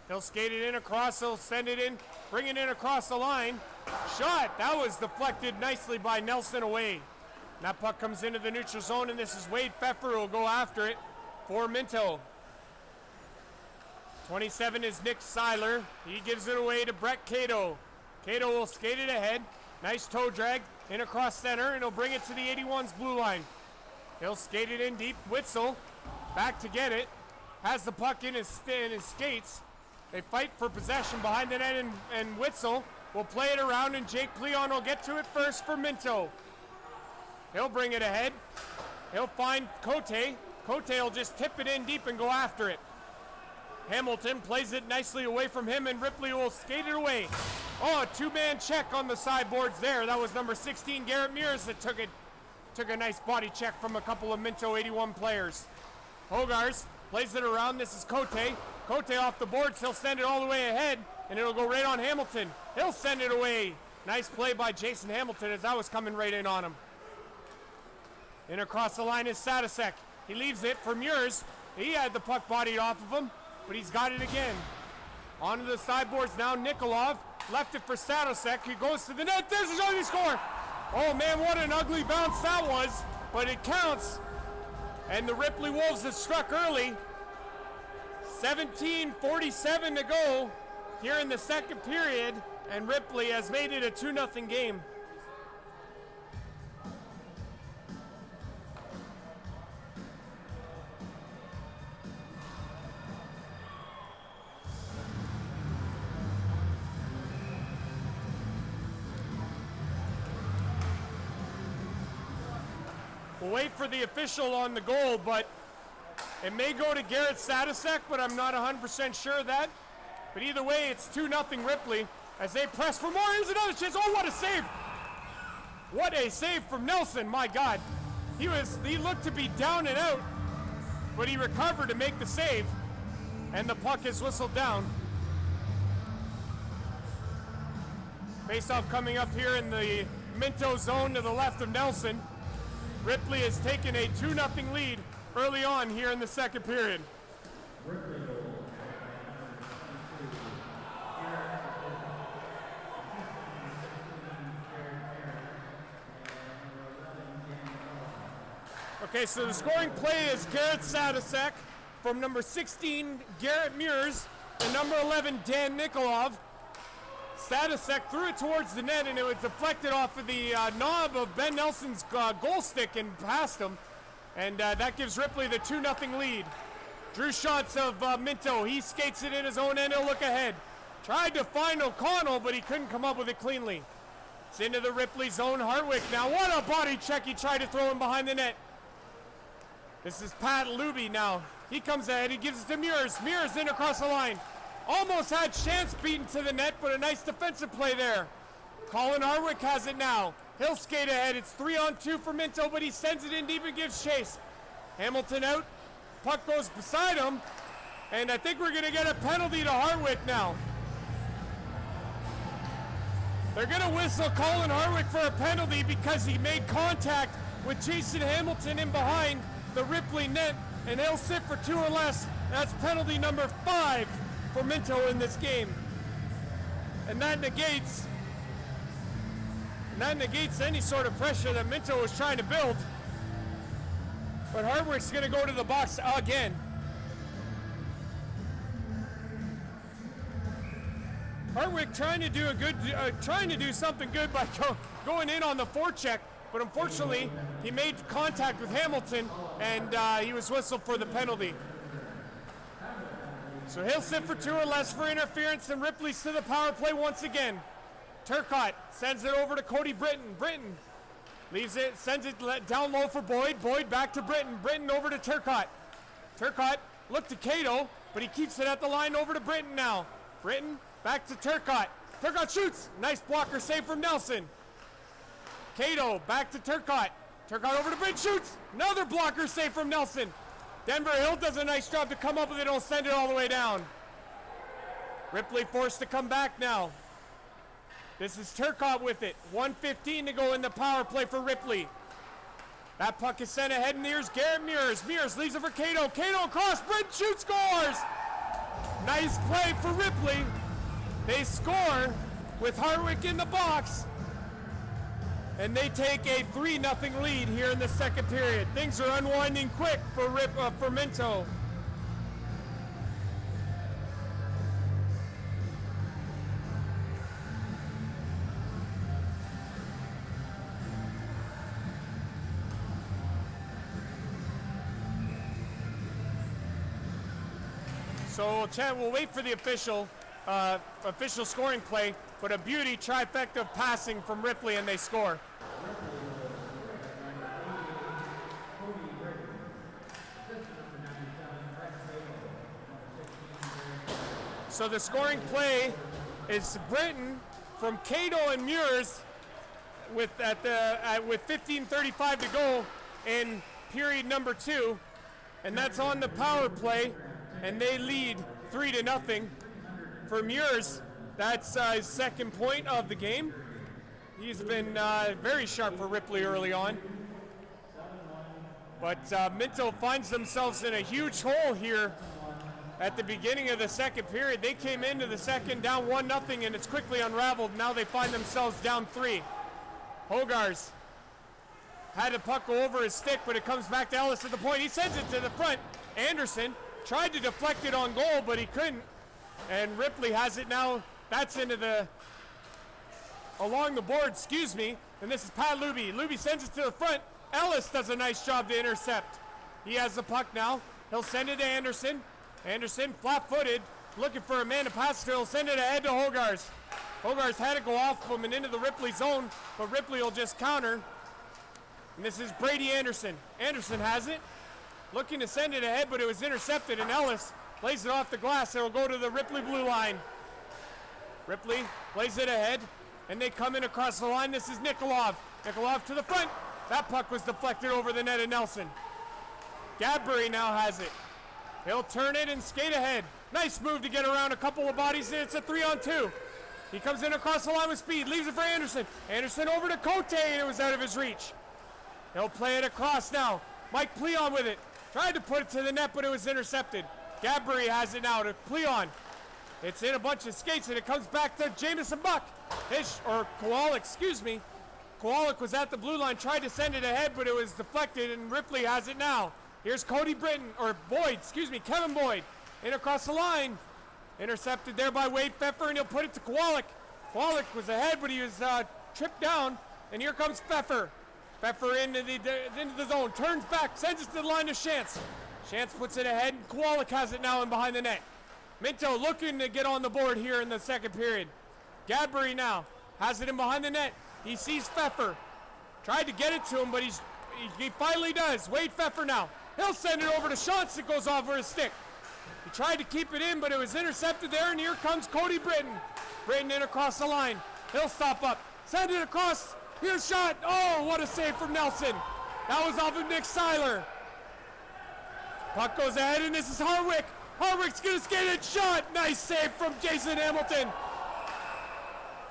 He'll skate it in across, he'll send it in, bring it in across the line. Shot, that was deflected nicely by Nelson away. And that puck comes into the neutral zone, and this is Wade Pfeffer who will go after it for Minto. 27 is Nick Seiler. He gives it away to Brett Cato. Cato will skate it ahead. Nice toe drag in across center, and he'll bring it to the 81's blue line. He'll skate it in deep. Witzel back to get it. Has the puck in his skates. They fight for possession behind the net, and Witzel will play it around, and Jake Pleon will get to it first for Minto. He'll bring it ahead. He'll find Cote. Cote will just tip it in deep and go after it. Hamilton plays it nicely away from him, and Ripley will skate it away. Oh, a two-man check on the sideboards there. That was number 16, Garrett Mears, that took a nice body check from a couple of Minto 81 players. Hogars plays it around. This is Cote. Cote off the boards. He'll send it all the way ahead, and it'll go right on Hamilton. He'll send it away. Nice play by Jason Hamilton as that was coming right in on him. In across the line is Sadasek. He leaves it for Mears. He had the puck bodied off of him, but he's got it again. Onto the sideboards now, Nikolov. Left it for Sadasek. He goes to the net. There's his only score. Oh man, what an ugly bounce that was, but it counts. And the Ripley Wolves have struck early. 17:47 to go here in the second period, and Ripley has made it a 2-0 game. We'll wait for the official on the goal, but it may go to Garrett Sadasek, but I'm not 100% sure of that. But either way, it's 2-0 Ripley as they press for more. Here's another chance. Oh, what a save! What a save from Nelson, my God. He looked to be down and out, but he recovered to make the save, and the puck is whistled down. Face-off coming up here in the Minto zone to the left of Nelson. Ripley has taken a 2-0 lead early on here in the second period. Okay, so the scoring play is Garrett Sadasek from number 16, Garrett Mears, and number 11, Dan Nikolov. Sadasek threw it towards the net, and it was deflected off of the knob of Ben Nelson's goal stick and past him. And that gives Ripley the 2-0 lead. Drew shots of Minto. He skates it in his own end. He'll look ahead. Tried to find O'Connell, but he couldn't come up with it cleanly. It's into the Ripley zone. Hartwick now. What a body check. He tried to throw him behind the net. This is Pat Luby now. He comes ahead. He gives it to Mears. Mears in across the line. Almost had chance beaten to the net, but a nice defensive play there. Colin Harwick has it now. He'll skate ahead. It's 3-on-2 for Minto, but he sends it in deep and gives chase. Hamilton out. Puck goes beside him, and I think we're going to get a penalty to Harwick now. They're going to whistle Colin Harwick for a penalty because he made contact with Jason Hamilton in behind the Ripley net, and he'll sit for 2 or less. That's penalty number 5 for Minto in this game. And that negates any sort of pressure that Minto was trying to build. But Hartwick's going to go to the box again. Hartwick trying to do something good by going in on the forecheck, but unfortunately he made contact with Hamilton, and he was whistled for the penalty. So he'll sit for 2 or less for interference, and Ripley's to the power play once again. Turcotte sends it over to Cody Britton. Britton leaves it, sends it down low for Boyd. Boyd back to Britton. Britton over to Turcotte. Turcotte looked to Cato, but he keeps it at the line over to Britton now. Britton back to Turcotte. Turcotte shoots. Nice blocker save from Nelson. Cato back to Turcotte. Turcotte over to Britton, shoots. Another blocker save from Nelson. Denver Hill does a nice job to come up with it. He'll send it all the way down. Ripley forced to come back now. This is Turcotte with it. 1:15 to go in the power play for Ripley. That puck is sent ahead, and here's Garrett Mears. Mears leaves it for Cato. Cato across. Britton shoots, scores. Nice play for Ripley. They score with Hartwick in the box. And they take a 3-0 lead here in the second period. Things are unwinding quick for Minto. So Chad, we'll wait for the official scoring play, but a beauty trifecta of passing from Ripley, and they score. So the scoring play is Britton from Cato and Muirs with 15:35 to go in period number 2, and that's on the power play, and they lead 3-0 for Muirs. That's his second point of the game. He's been very sharp for Ripley early on. But Minto finds themselves in a huge hole here at the beginning of the second period. They came into the second down 1-0, and it's quickly unraveled. Now they find themselves down 3. Hogars had the puck go over his stick, but it comes back to Ellis at the point. He sends it to the front. Anderson tried to deflect it on goal, but he couldn't. And Ripley has it now. That's along the board, excuse me. And this is Pat Luby. Luby sends it to the front. Ellis does a nice job to intercept. He has the puck now. He'll send it to Anderson. Anderson, flat-footed, looking for a man to pass to. He'll send it ahead to Hogars. Hogars had to go off of him and into the Ripley zone, but Ripley will just counter. And this is Brady Anderson. Anderson has it. Looking to send it ahead, but it was intercepted, and Ellis plays it off the glass. It'll go to the Ripley blue line. Ripley plays it ahead, and they come in across the line. This is Nikolov. Nikolov to the front. That puck was deflected over the net of Nelson. Gadbury now has it. He'll turn it and skate ahead. Nice move to get around a couple of bodies, and it's a 3-on-2. He comes in across the line with speed, leaves it for Anderson. Anderson over to Cote, and it was out of his reach. He'll play it across now. Mike Pleon with it. Tried to put it to the net, but it was intercepted. Gadbury has it now to Pleon. It's in a bunch of skates, and it comes back to Jamison Buck. Kowalik, excuse me. Kowalik was at the blue line, tried to send it ahead, but it was deflected, and Ripley has it now. Here's Cody Britton, or Boyd, excuse me, Kevin Boyd. In across the line. Intercepted there by Wade Pfeffer, and he'll put it to Kowalik. Kowalik was ahead, but he was tripped down, and here comes Pfeffer. Pfeffer into the zone, turns back, sends it to the line to Shantz. Shantz puts it ahead, and Kowalik has it now in behind the net. Minto looking to get on the board here in the second period. Gadbury now has it in behind the net. He sees Pfeffer. Tried to get it to him, but he finally does. Wade Pfeffer now. He'll send it over to Shantz. It goes off with his stick. He tried to keep it in, but it was intercepted there, and here comes Cody Britton. Britton in across the line. He'll stop up. Send it across. Here's shot. Oh, what a save from Nelson. That was off of Nick Seiler. Puck goes ahead, and this is Harwick. Harwick's going to skate it. Shot. Nice save from Jason Hamilton.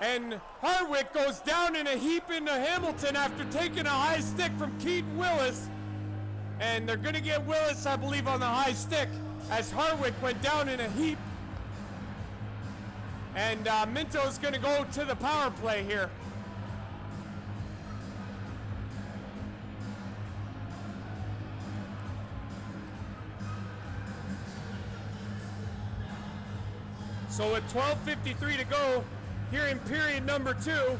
And Harwick goes down in a heap into Hamilton after taking a high stick from Keaton Willis. And they're going to get Willis, I believe, on the high stick as Harwick went down in a heap. And Minto's going to go to the power play here. So with 12:53 to go here in period number 2,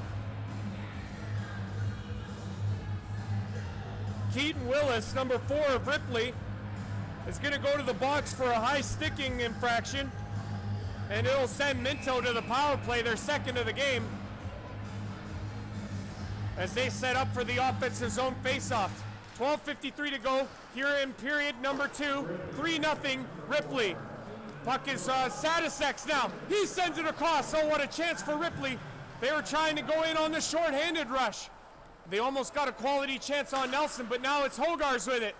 Keaton Willis, number 4 of Ripley, is going to go to the box for a high sticking infraction, and it'll send Minto to the power play, their second of the game, as they set up for the offensive zone faceoff. 12:53 to go here in period number 2, 3-0 Ripley. Puck is Sadiseks now. He sends it across. Oh, what a chance for Ripley. They were trying to go in on the short-handed rush. They almost got a quality chance on Nelson, but now it's Hogars with it.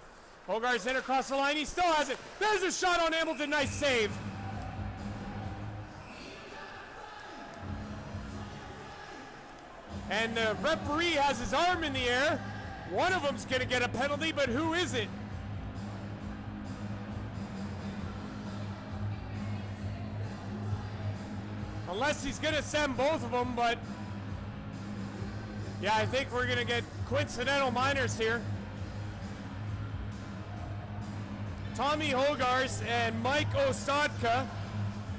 Hogars in across the line. He still has it. There's a shot on Hamilton. Nice save. And the referee has his arm in the air. One of them's going to get a penalty, but who is it? Unless he's going to send both of them, but yeah, I think we're going to get coincidental minors here. Tommy Hogars and Mike Ostadka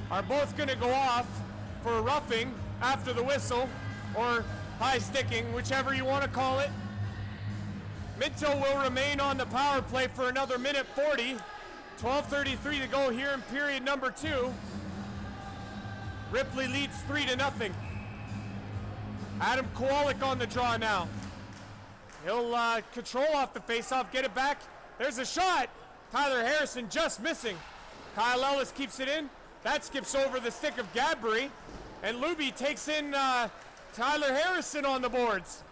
are both going to go off for roughing after the whistle, or high sticking, whichever you want to call it. Minto will remain on the power play for another minute 40. 12:33 to go here in period number 2. Ripley leads 3-0. Adam Kowalik on the draw now. He'll control off the faceoff, get it back. There's a shot. Tyler Harrison just missing. Kyle Ellis keeps it in. That skips over the stick of Gadbury, and Luby takes in Tyler Harrison on the boards.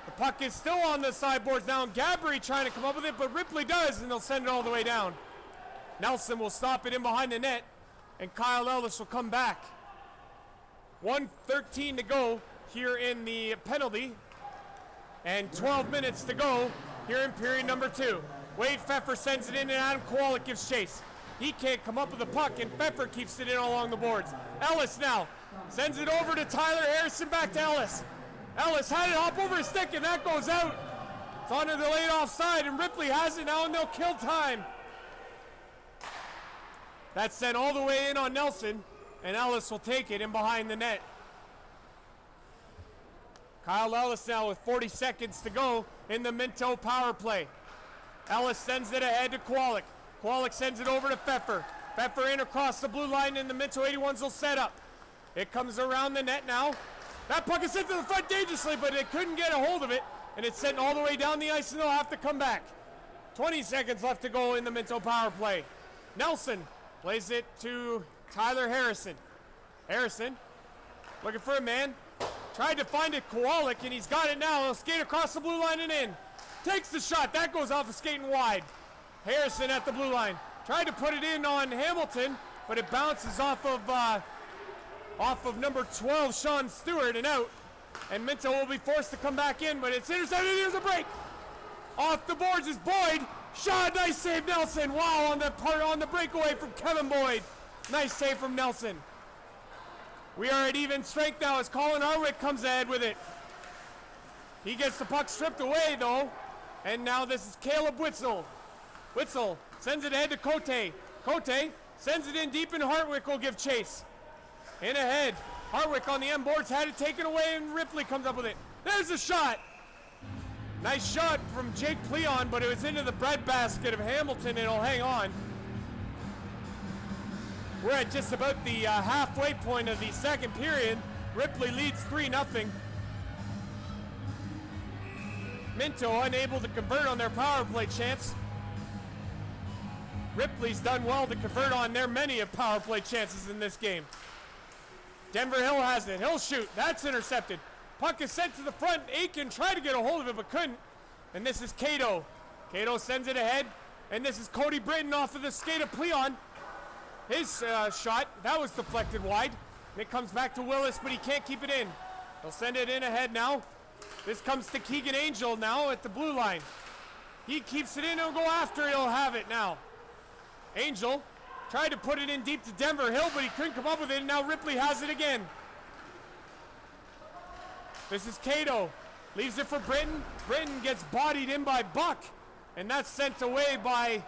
The puck is still on the sideboards now, and Gadbury trying to come up with it, but Ripley does, and they'll send it all the way down. Nelson will stop it in behind the net, and Kyle Ellis will come back. 1:13 to go here in the penalty, and 12 minutes to go here in period number 2. Wade Pfeffer sends it in, and Adam Kowalik gives chase. He can't come up with the puck, and Pfeffer keeps it in along the boards. Ellis now sends it over to Tyler Harrison, back to Ellis. Ellis had it hop over his stick, and that goes out. It's on the delayed offside, and Ripley has it now, and they'll kill time. That's sent all the way in on Nelson, and Ellis will take it in behind the net. Kyle Ellis now with 40 seconds to go in the Minto power play. Ellis sends it ahead to Kowalik. Kowalik sends it over to Pfeffer. Pfeffer in across the blue line, and the Minto 81s will set up. It comes around the net now. That puck is sent to the front dangerously, but they couldn't get a hold of it, and it's sent all the way down the ice, and they'll have to come back. 20 seconds left to go in the Minto power play. Nelson plays it to Tyler Harrison. Harrison looking for a man. Tried to find it, Kowalik, and he's got it now. He'll skate across the blue line and in. Takes the shot. That goes off of skating wide. Harrison at the blue line. Tried to put it in on Hamilton, but it bounces off of number 12, Sean Stewart, and out. And Minto will be forced to come back in, but it's intercepted. Here's a break. Off the boards is Boyd. Shot, nice save, Nelson. Wow, on the breakaway from Kevin Boyd. Nice save from Nelson. We are at even strength now as Colin Harwick comes ahead with it. He gets the puck stripped away though. And now this is Caleb Witzel. Witzel sends it ahead to Cote. Cote sends it in deep, and Hartwick will give chase. In ahead. Hartwick on the end boards had it taken away, and Ripley comes up with it. There's a shot. Nice shot from Jake Pleon, but it was into the breadbasket of Hamilton. It'll hang on. We're at just about the halfway point of the second period. Ripley leads 3-0. Minto unable to convert on their power play chance. Ripley's done well to convert on their many of power play chances in this game. Denver Hill has it. He'll shoot. That's intercepted. Puck is sent to the front. Aiken tried to get a hold of it but couldn't. And this is Cato. Cato sends it ahead. And this is Cody Britton off of the skate of Pleon. His shot, that was deflected wide. And it comes back to Willis, but he can't keep it in. They'll send it in ahead now. This comes to Keegan Angel now at the blue line. He keeps it in, he'll go after it, he'll have it now. Angel tried to put it in deep to Denver Hill, but he couldn't come up with it, and now Ripley has it again. This is Cato. Leaves it for Britton. Britton gets bodied in by Buck, and that's sent away by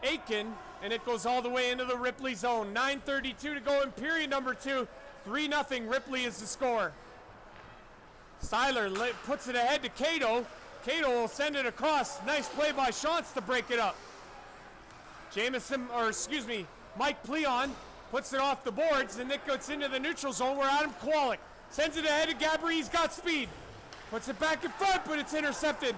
Aiken, and it goes all the way into the Ripley zone. 9:32 to go in period number 2. 3-0. Ripley is the score. Styler puts it ahead to Cato. Cato will send it across. Nice play by Shantz to break it up. Mike Pleon puts it off the boards, and it goes into the neutral zone where Adam Kowalik sends it ahead to Gabri. He's got speed. Puts it back in front, but it's intercepted.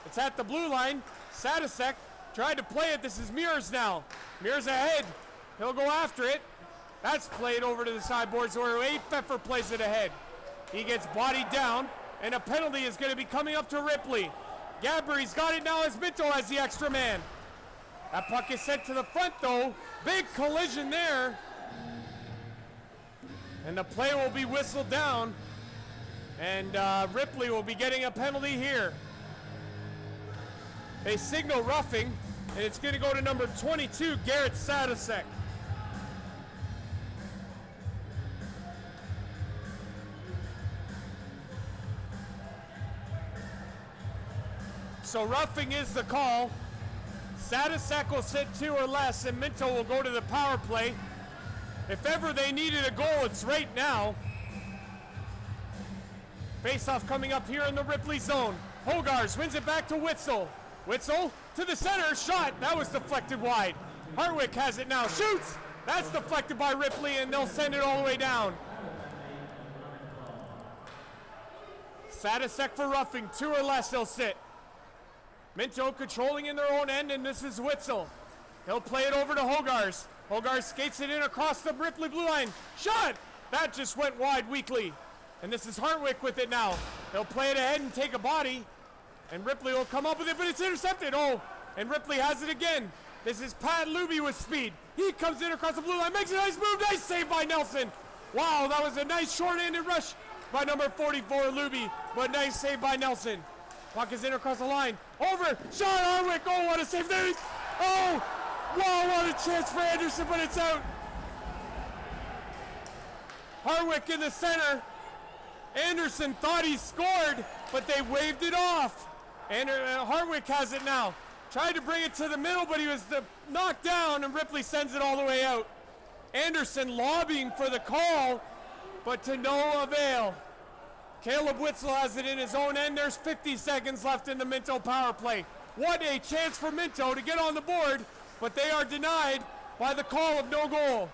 It's at the blue line. Sadisek tried to play it. This is Mears now. Mears ahead. He'll go after it. That's played over to the sideboards where Wade Pfeffer plays it ahead. He gets bodied down, and a penalty is going to be coming up to Ripley. Gabry's got it now as Minto has the extra man. That puck is sent to the front though. Big collision there. And the play will be whistled down. And Ripley will be getting a penalty here. They signal roughing, and it's going to go to number 22, Garrett Sadisek. So roughing is the call. Sadisek will sit 2 or less, and Minto will go to the power play. If ever they needed a goal, it's right now. Face-off coming up here in the Ripley zone. Hogars wins it back to Witzel. Witzel to the center, shot. That was deflected wide. Hartwick has it now, shoots. That's deflected by Ripley, and they'll send it all the way down. Sadisek for roughing, 2 or less they'll sit. Minto controlling in their own end, and this is Witzel. He'll play it over to Hogars. Hogars skates it in across the Ripley blue line. Shot! That just went wide weakly. And this is Hartwick with it now. He'll play it ahead and take a body. And Ripley will come up with it, but it's intercepted. Oh, and Ripley has it again. This is Pat Luby with speed. He comes in across the blue line, makes a nice move. Nice save by Nelson. Wow, that was a nice short-handed rush by number 44, Luby. But nice save by Nelson. Puck is in across the line. Over. Shot Hartwick. Oh, what a save there. Oh, wow, what a chance for Anderson, but it's out. Hartwick in the center. Anderson thought he scored, but they waved it off. And Hartwick has it now. Tried to bring it to the middle, but he was knocked down, and Ripley sends it all the way out. Anderson lobbying for the call, but to no avail. Caleb Witzel has it in his own end. There's 50 seconds left in the Minto power play. What a chance for Minto to get on the board, but they are denied by the call of no goal.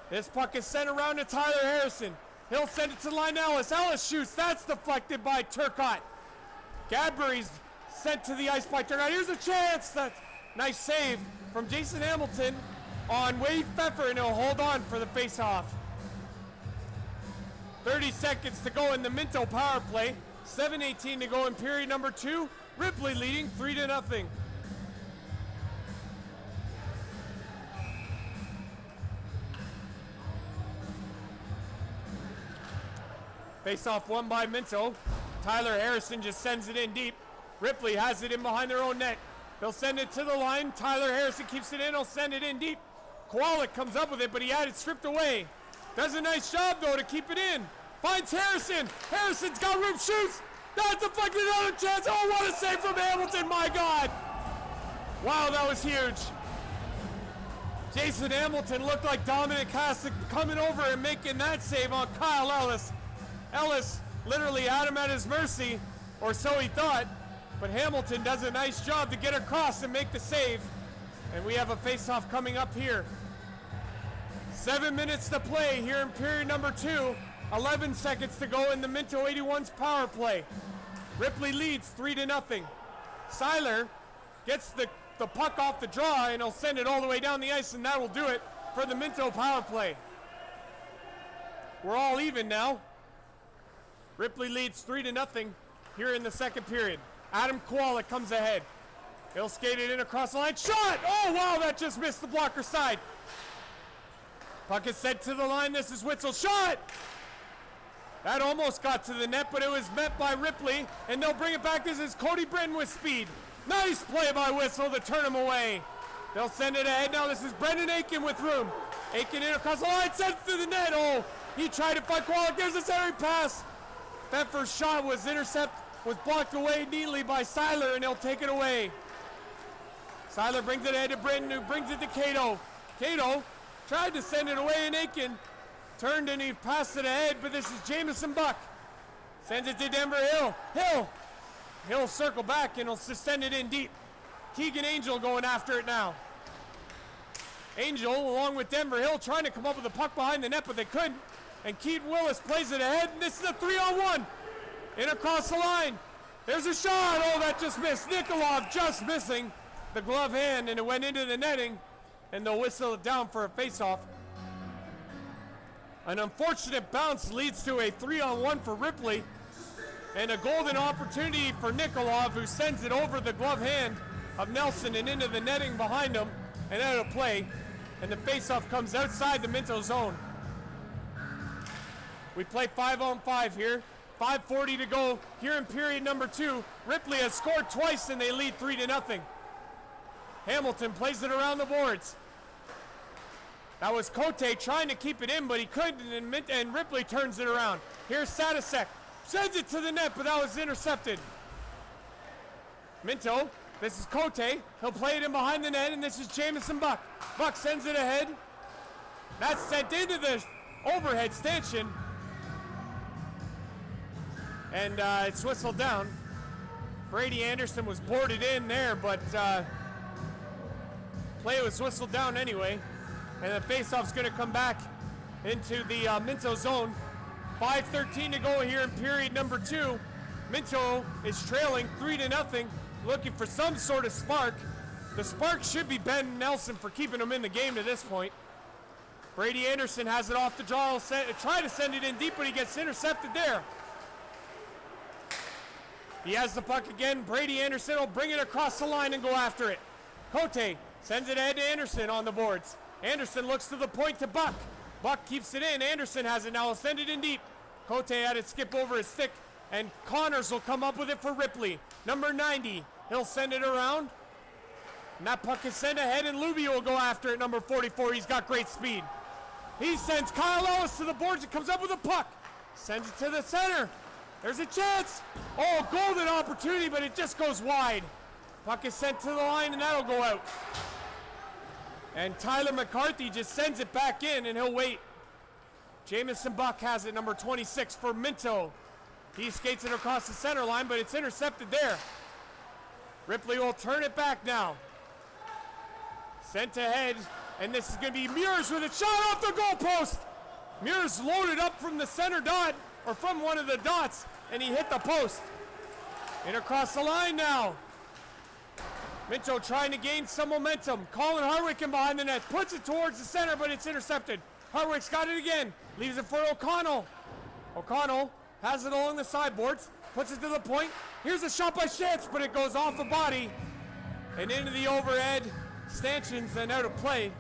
This puck is sent around to Tyler Harrison. He'll send it to the line. Ellis shoots. That's deflected by Turcotte. Gadbury's sent to the ice by Turcotte. Here's a chance. That's nice save from Jason Hamilton on Wade Pfeffer, and he'll hold on for the faceoff. 30 seconds to go in the Minto power play. 7:18 to go in period number 2. Ripley leading 3-0. Face-off won by Minto. Tyler Harrison just sends it in deep. Ripley has it in behind their own net. They'll send it to the line. Tyler Harrison keeps it in. He'll send it in deep. Kowalik comes up with it, but he had it stripped away. Does a nice job, though, to keep it in. Finds Harrison. Harrison's got room. Shoots. That's deflected. Another chance. Oh, what a save from Hamilton. My God. Wow, that was huge. Jason Hamilton looked like Dominic Hasek coming over and making that save on Kyle Ellis. Ellis literally had him at his mercy, or so he thought, but Hamilton does a nice job to get across and make the save. And we have a face-off coming up here. 7 minutes to play here in period number 2. 11 seconds to go in the Minto 81's power play. Ripley leads 3-0. Seiler gets the puck off the draw, and he'll send it all the way down the ice, and that will do it for the Minto power play. We're all even now. Ripley leads 3-0 here in the second period. Adam Kowalik comes ahead. He'll skate it in across the line. Shot! Oh, wow, that just missed the blocker side. Puck is sent to the line. This is Witzel. Shot! That almost got to the net, but it was met by Ripley, and they'll bring it back. This is Cody Britton with speed. Nice play by Witzel to turn him away. They'll send it ahead. Now this is Brendan Aiken with room. Aiken in across the line, sends to the net. Oh, he tried to find Kowalik. There's a centering pass. Pfeffer's shot was blocked away neatly by Seiler, and he'll take it away. Seiler brings it ahead to Britton, who brings it to Cato. Cato tried to send it away, and Aiken turned and he passed it ahead, but this is Jamison Buck. Sends it to Denver Hill. He'll circle back, and he'll send it in deep. Keegan Angel going after it now. Angel, along with Denver Hill, trying to come up with a puck behind the net, but they couldn't. And Keaton Willis plays it ahead, and this is a 3-on-1. In across the line. There's a shot. Oh, that just missed. Nikolov just missing the glove hand, and it went into the netting, and they'll whistle it down for a face-off. An unfortunate bounce leads to a 3-on-1 for Ripley, and a golden opportunity for Nikolov, who sends it over the glove hand of Nelson and into the netting behind him, and out of play, and the face-off comes outside the Minto zone. We play 5-on-5 here. 5:40 to go here in period number 2. Ripley has scored twice, and they lead 3-0. Hamilton plays it around the boards. That was Cote trying to keep it in, but he couldn't, and Ripley turns it around. Here's Sadisek. Sends it to the net, but that was intercepted. Minto, this is Cote. He'll play it in behind the net, and this is Jamison Buck. Buck sends it ahead. That's sent into the overhead stanchion. And it's whistled down. Brady Anderson was boarded in there, but play was whistled down anyway. And the faceoff's going to come back into the Minto zone. 5:13 to go here in period number 2. Minto is trailing 3-0, looking for some sort of spark. The spark should be Ben Nelson for keeping him in the game to this point. Brady Anderson has it off the draw. He'll try to send it in deep, but he gets intercepted there. He has the puck again. Brady Anderson will bring it across the line and go after it. Cote sends it ahead to Anderson on the boards. Anderson looks to the point to Buck. Buck keeps it in. Anderson has it now. He'll send it in deep. Cote had it skip over his stick, and Connors will come up with it for Ripley. Number 90. He'll send it around. And that puck is sent ahead, and Luby will go after it. Number 44. He's got great speed. He sends Kyle Ellis to the boards and comes up with a puck. Sends it to the center. There's a chance. Oh, golden opportunity, but it just goes wide. Puck is sent to the line, and that'll go out. And Tyler McCarthy just sends it back in, and he'll wait. Jamison Buck has it, number 26 for Minto. He skates it across the center line, but it's intercepted there. Ripley will turn it back now. Sent ahead, and this is going to be Mears with a shot off the goalpost. Mears loaded up from the center dot, or from one of the dots, and he hit the post. And across the line now. Minto trying to gain some momentum. Colin Harwick in behind the net. Puts it towards the center, but it's intercepted. Harwick's got it again. Leaves it for O'Connell. O'Connell has it along the sideboards. Puts it to the point. Here's a shot by Shantz, but it goes off the body and into the overhead stanchions and out of play.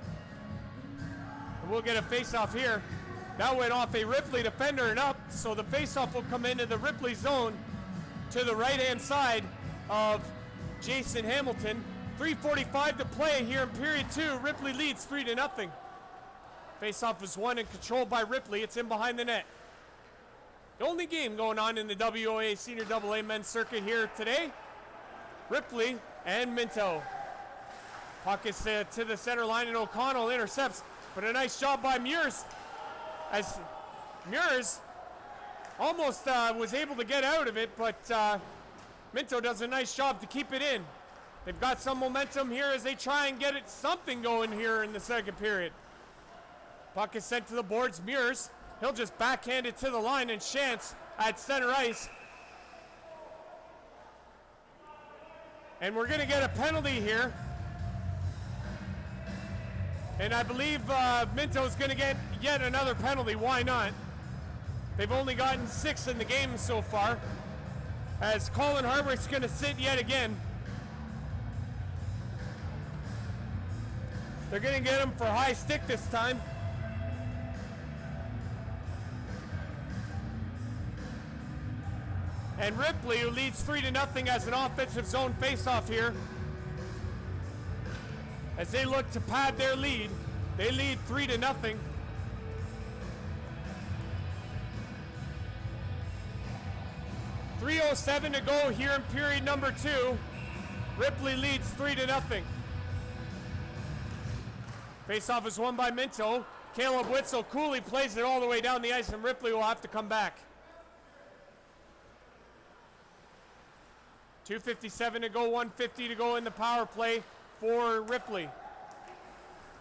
And we'll get a face-off here. That went off a Ripley defender and up, so the face-off will come into the Ripley zone to the right-hand side of Jason Hamilton. 3:45 to play here in period 2. Ripley leads 3-0. Face-off is won and controlled by Ripley. It's in behind the net. The only game going on in the WOA Senior AA men's circuit here today. Ripley and Minto. Puck is to the center line, and O'Connell intercepts, but a nice job by Mears, as Mears almost was able to get out of it, but Minto does a nice job to keep it in. They've got some momentum here as they try and get it something going here in the second period. Puck is sent to the boards. Mears, he'll just backhand it to the line, and Shantz at center ice. And we're going to get a penalty here. And I believe Minto's going to get yet another penalty. Why not? They've only gotten 6 in the game so far, as Colin Harwick's going to sit yet again. They're going to get him for high stick this time. And Ripley, who leads 3-0 as an offensive zone faceoff here, as they look to pad their lead. They lead 3-0. .307 to go here in period number 2. Ripley leads 3-0. Faceoff is won by Minto. Caleb Witzel coolly plays it all the way down the ice, and Ripley will have to come back. 2:57 to go, 1:50 to go in the power play for Ripley.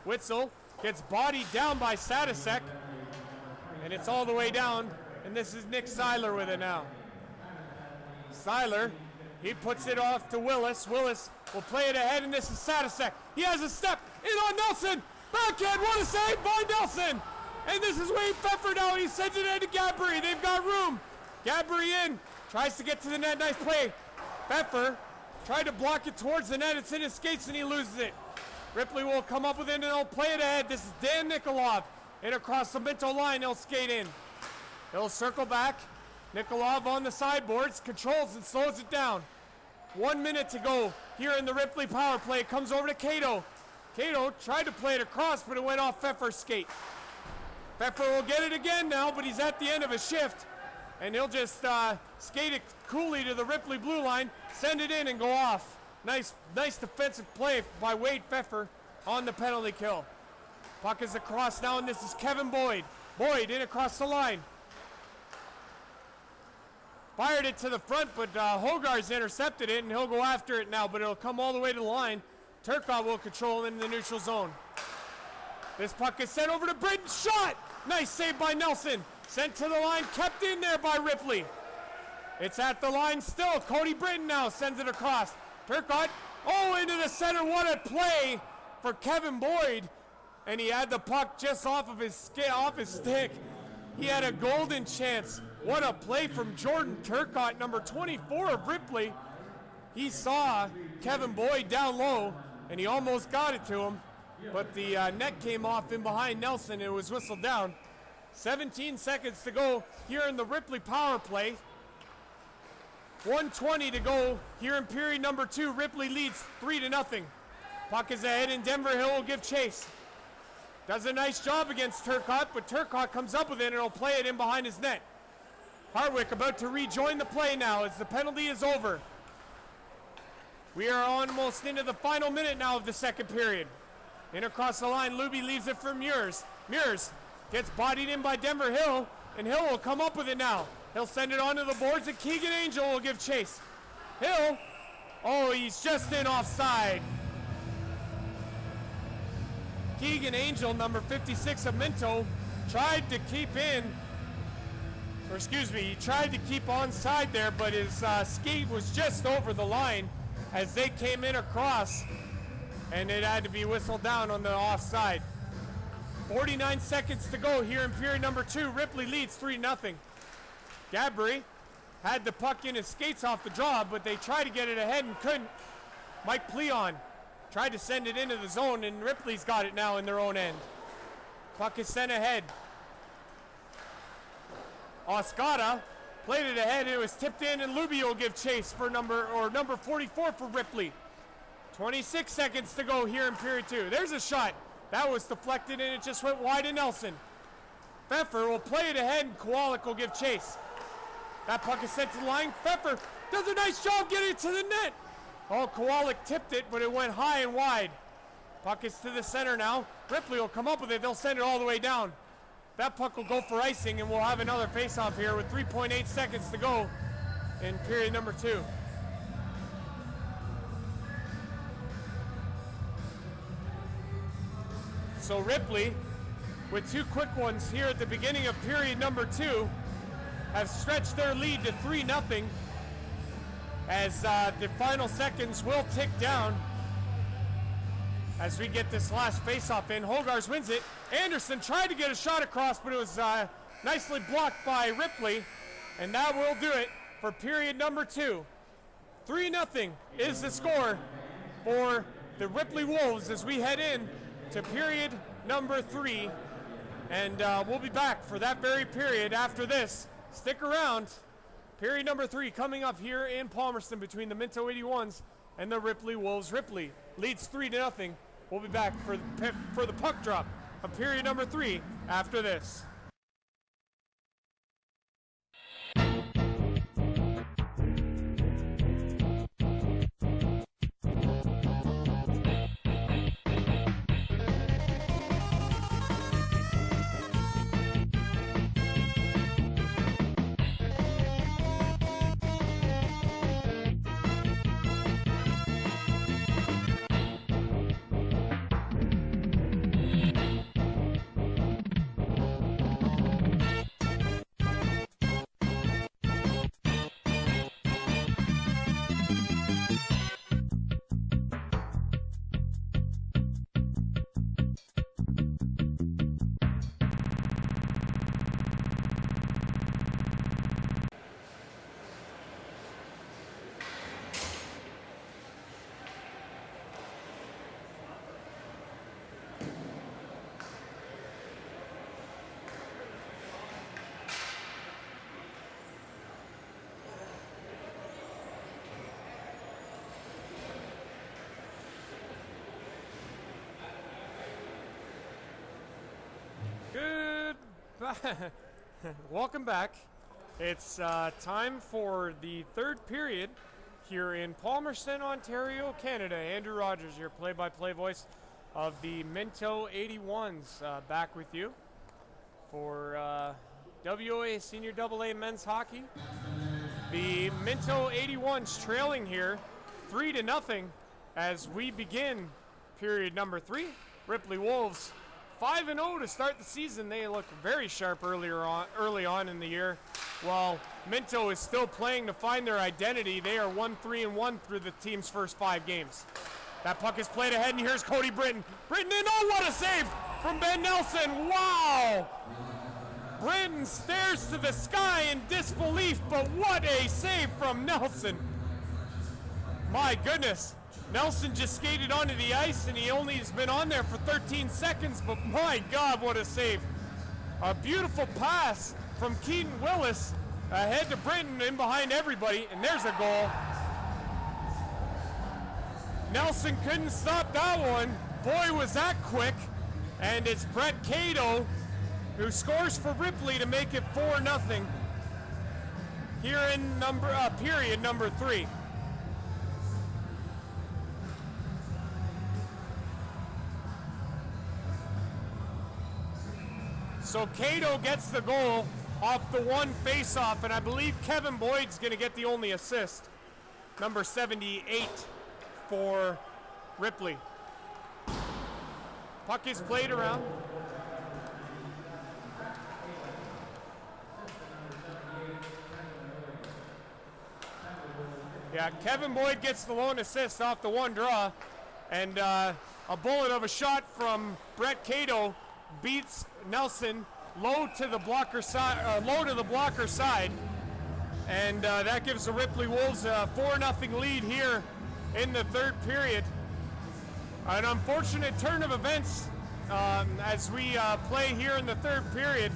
Witzel gets bodied down by Sadisek, and it's all the way down, and this is Nick Seiler with it now. Seiler, he puts it off to Willis. Willis will play it ahead, and this is Sadisek. He has a step in on Nelson. Backhand, what a save by Nelson. And this is Wayne Pfeffer now. He sends it in to Gabry. They've got room. Gabry in, tries to get to the net. Nice play. Pfeffer tried to block it towards the net. It's in his skates, and he loses it. Ripley will come up with it, and they'll play it ahead. This is Dan Nikolov. And across the Minto line, he'll skate in. He'll circle back. Nikolov on the sideboards, controls and slows it down. 1 minute to go here in the Ripley power play. It comes over to Cato. Cato tried to play it across, but it went off Pfeffer's skate. Pfeffer will get it again now, but he's at the end of a shift. And he'll just skate it coolly to the Ripley blue line, send it in, and go off. Nice defensive play by Wade Pfeffer on the penalty kill. Puck is across now, and this is Kevin Boyd. Boyd in across the line. Fired it to the front, but Hogarth's intercepted it, and he'll go after it now, but it'll come all the way to the line. Turcotte will control in the neutral zone. This puck is sent over to Britton. Shot! Nice save by Nelson. Sent to the line, kept in there by Ripley. It's at the line still. Cody Britton now sends it across. Turcotte Oh, into the center. What a play for Kevin Boyd. And he had the puck just off of his stick. He had a golden chance. What a play from Jordan Turcotte, number 24 of Ripley. He saw Kevin Boyd down low, and he almost got it to him. But the net came off in behind Nelson, and it was whistled down. 17 seconds to go here in the Ripley power play. 1:20 to go here in period number 2. Ripley leads 3-0. Puck is ahead, and Denver Hill will give chase. Does a nice job against Turcotte, but Turcotte comes up with it and he'll play it in behind his net. Hardwick about to rejoin the play now as the penalty is over. We are almost into the final minute now of the second period. In across the line, Luby leaves it for Mears. Mears gets bodied in by Denver Hill, and Hill will come up with it now. He'll send it onto the boards, and Keegan Angel will give chase. Hill, oh, he's just in offside. Keegan Angel, number 56 of Minto, tried to keep he tried to keep onside there, but his skate was just over the line as they came in across, and it had to be whistled down on the offside. 49 seconds to go here in period number 2. Ripley leads 3-0. Gabry had the puck in his skates off the draw, but they tried to get it ahead and couldn't. Mike Pleon tried to send it into the zone, and Ripley's got it now in their own end. Puck is sent ahead. Oscada played it ahead. It was tipped in, and Luby will give chase for number 44 for Ripley. 26 seconds to go here in period 2. There's a shot. That was deflected, and it just went wide to Nelson. Pfeffer will play it ahead, and Kowalik will give chase. That puck is sent to the line. Pfeffer does a nice job getting it to the net. Oh, Kowalik tipped it, but it went high and wide. Puck is to the center now. Ripley will come up with it. They'll send it all the way down. That puck will go for icing, and we'll have another face-off here with 3.8 seconds to go in period number 2. So Ripley, with 2 quick ones here at the beginning of period number 2, have stretched their lead to 3-0 as the final seconds will tick down as we get this last face-off in. Hogarth wins it. Anderson tried to get a shot across, but it was nicely blocked by Ripley, and that will do it for period number 2. 3-0 is the score for the Ripley Wolves as we head in to period number 3, and we'll be back for that very period after this. Stick around. Period number 3 coming up here in Palmerston between the Minto 81s and the Ripley Wolves. Ripley leads 3-0. We'll be back for the puck drop of period number 3 after this. Welcome back. It's time for the third period here in Palmerston, Ontario, Canada. Andrew Rogers, your play-by-play voice of the Minto 81s, back with you for WOA Senior AA Men's Hockey. The Minto 81s trailing here 3-0 as we begin period number 3. Ripley Wolves 5-0 to start the season. They look very sharp early on in the year. While Minto is still playing to find their identity, they are 1-3-1 through the team's first 5 games. That puck is played ahead, and here's Cody Britton. Britton in, oh, what a save from Ben Nelson. Wow! Britton stares to the sky in disbelief, but what a save from Nelson. My goodness. Nelson just skated onto the ice, and he only has been on there for 13 seconds, but my God, what a save. A beautiful pass from Keaton Willis ahead to Britton in behind everybody, and there's a goal. Nelson couldn't stop that one. Boy, was that quick. And it's Brett Cato who scores for Ripley to make it 4-0 here in period number 3. So Cato gets the goal off the one face-off, and I believe Kevin Boyd's going to get the only assist. Number 78 for Ripley. Puck is played around. Yeah, Kevin Boyd gets the lone assist off the one draw, and a bullet of a shot from Brett Cato beats Nelson low to the blocker side, and that gives the Ripley Wolves a 4-0 lead here in the third period. An unfortunate turn of events as we play here in the third period.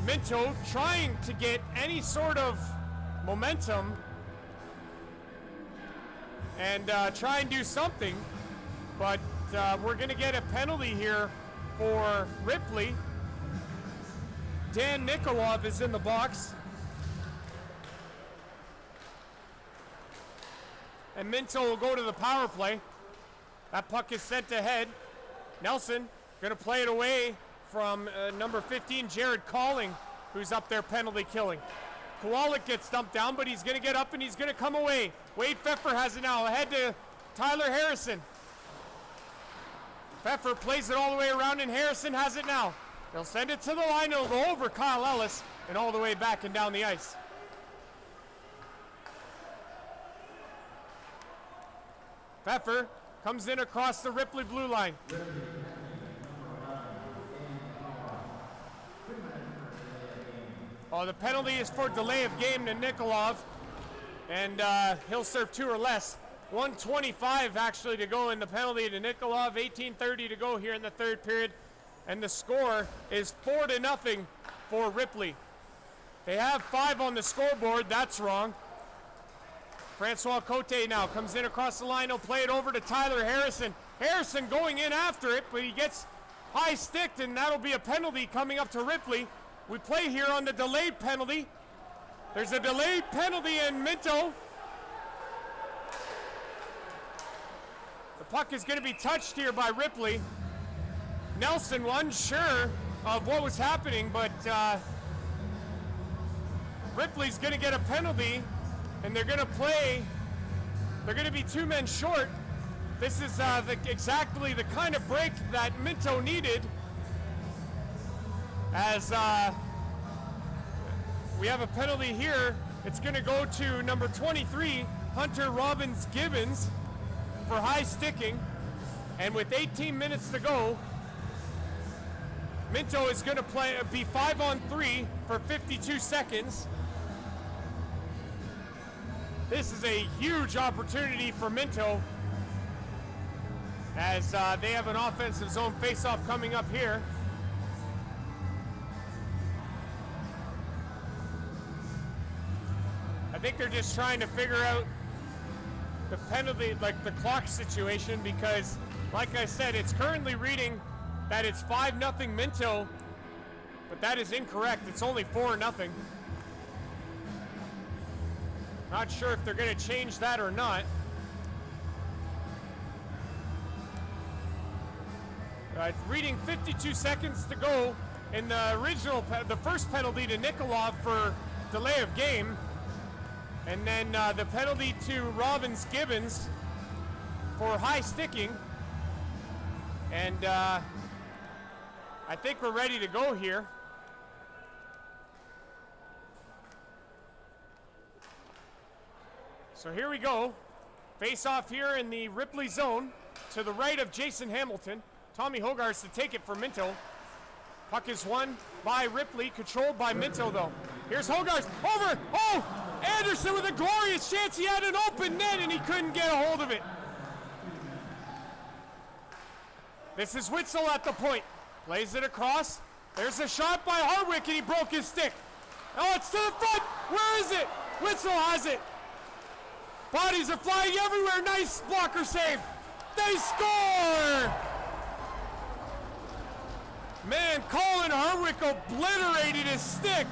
Minto trying to get any sort of momentum and try and do something, but we're going to get a penalty here for Ripley. Dan Nikolov is in the box. And Minto will go to the power play. That puck is sent ahead. Nelson going to play it away from number 15, Jared Calling, who's up there penalty killing. Kowalik gets dumped down, but he's going to get up and he's going to come away. Wade Pfeffer has it now, ahead to Tyler Harrison. Pfeffer plays it all the way around, and Harrison has it now. They'll send it to the line, it'll go over Kyle Ellis, and all the way back and down the ice. Pfeffer comes in across the Ripley blue line. Oh, the penalty is for delay of game to Nikolov, and he'll serve 2 or less. 1:25 actually to go in the penalty to Nikolov, 18:30 to go here in the third period, and the score is 4-0 for Ripley. They have 5 on the scoreboard, that's wrong. Francois Cote now comes in across the line, he'll play it over to Tyler Harrison. Harrison going in after it, but he gets high sticked, and that'll be a penalty coming up to Ripley. We play here on the delayed penalty. There's a delayed penalty in Minto. The puck is going to be touched here by Ripley. Nelson unsure of what was happening, but Ripley's going to get a penalty, and they're going to play. They're going to be 2 men short. This is exactly the kind of break that Minto needed, as we have a penalty here. It's going to go to number 23, Hunter Robbins Gibbons, for high sticking. And with 18 minutes to go, Minto is going to be 5-on-3 for 52 seconds. This is a huge opportunity for Minto, as they have an offensive zone faceoff coming up here. I think they're just trying to figure out the penalty, like the clock situation, because like I said, it's currently reading that it's 5-0 Minto, but that is incorrect. It's only 4-0. Not sure if they're going to change that or not. Reading 52 seconds to go in the first penalty to Nikolov for delay of game. And then the penalty to Robbins Gibbons for high sticking. And I think we're ready to go here. So here we go. Face off here in the Ripley zone to the right of Jason Hamilton. Tommy Hogarth to take it for Minto. Puck is won by Ripley, controlled by Minto though. Here's Hogarth, over, oh! Anderson with a glorious chance, he had an open net and he couldn't get a hold of it. This is Witzel at the point. Plays it across. There's a shot by Hardwick and he broke his stick. Oh, it's to the front. Where is it? Witzel has it. Bodies are flying everywhere. Nice blocker save. They score! Man, Colin Hardwick obliterated his stick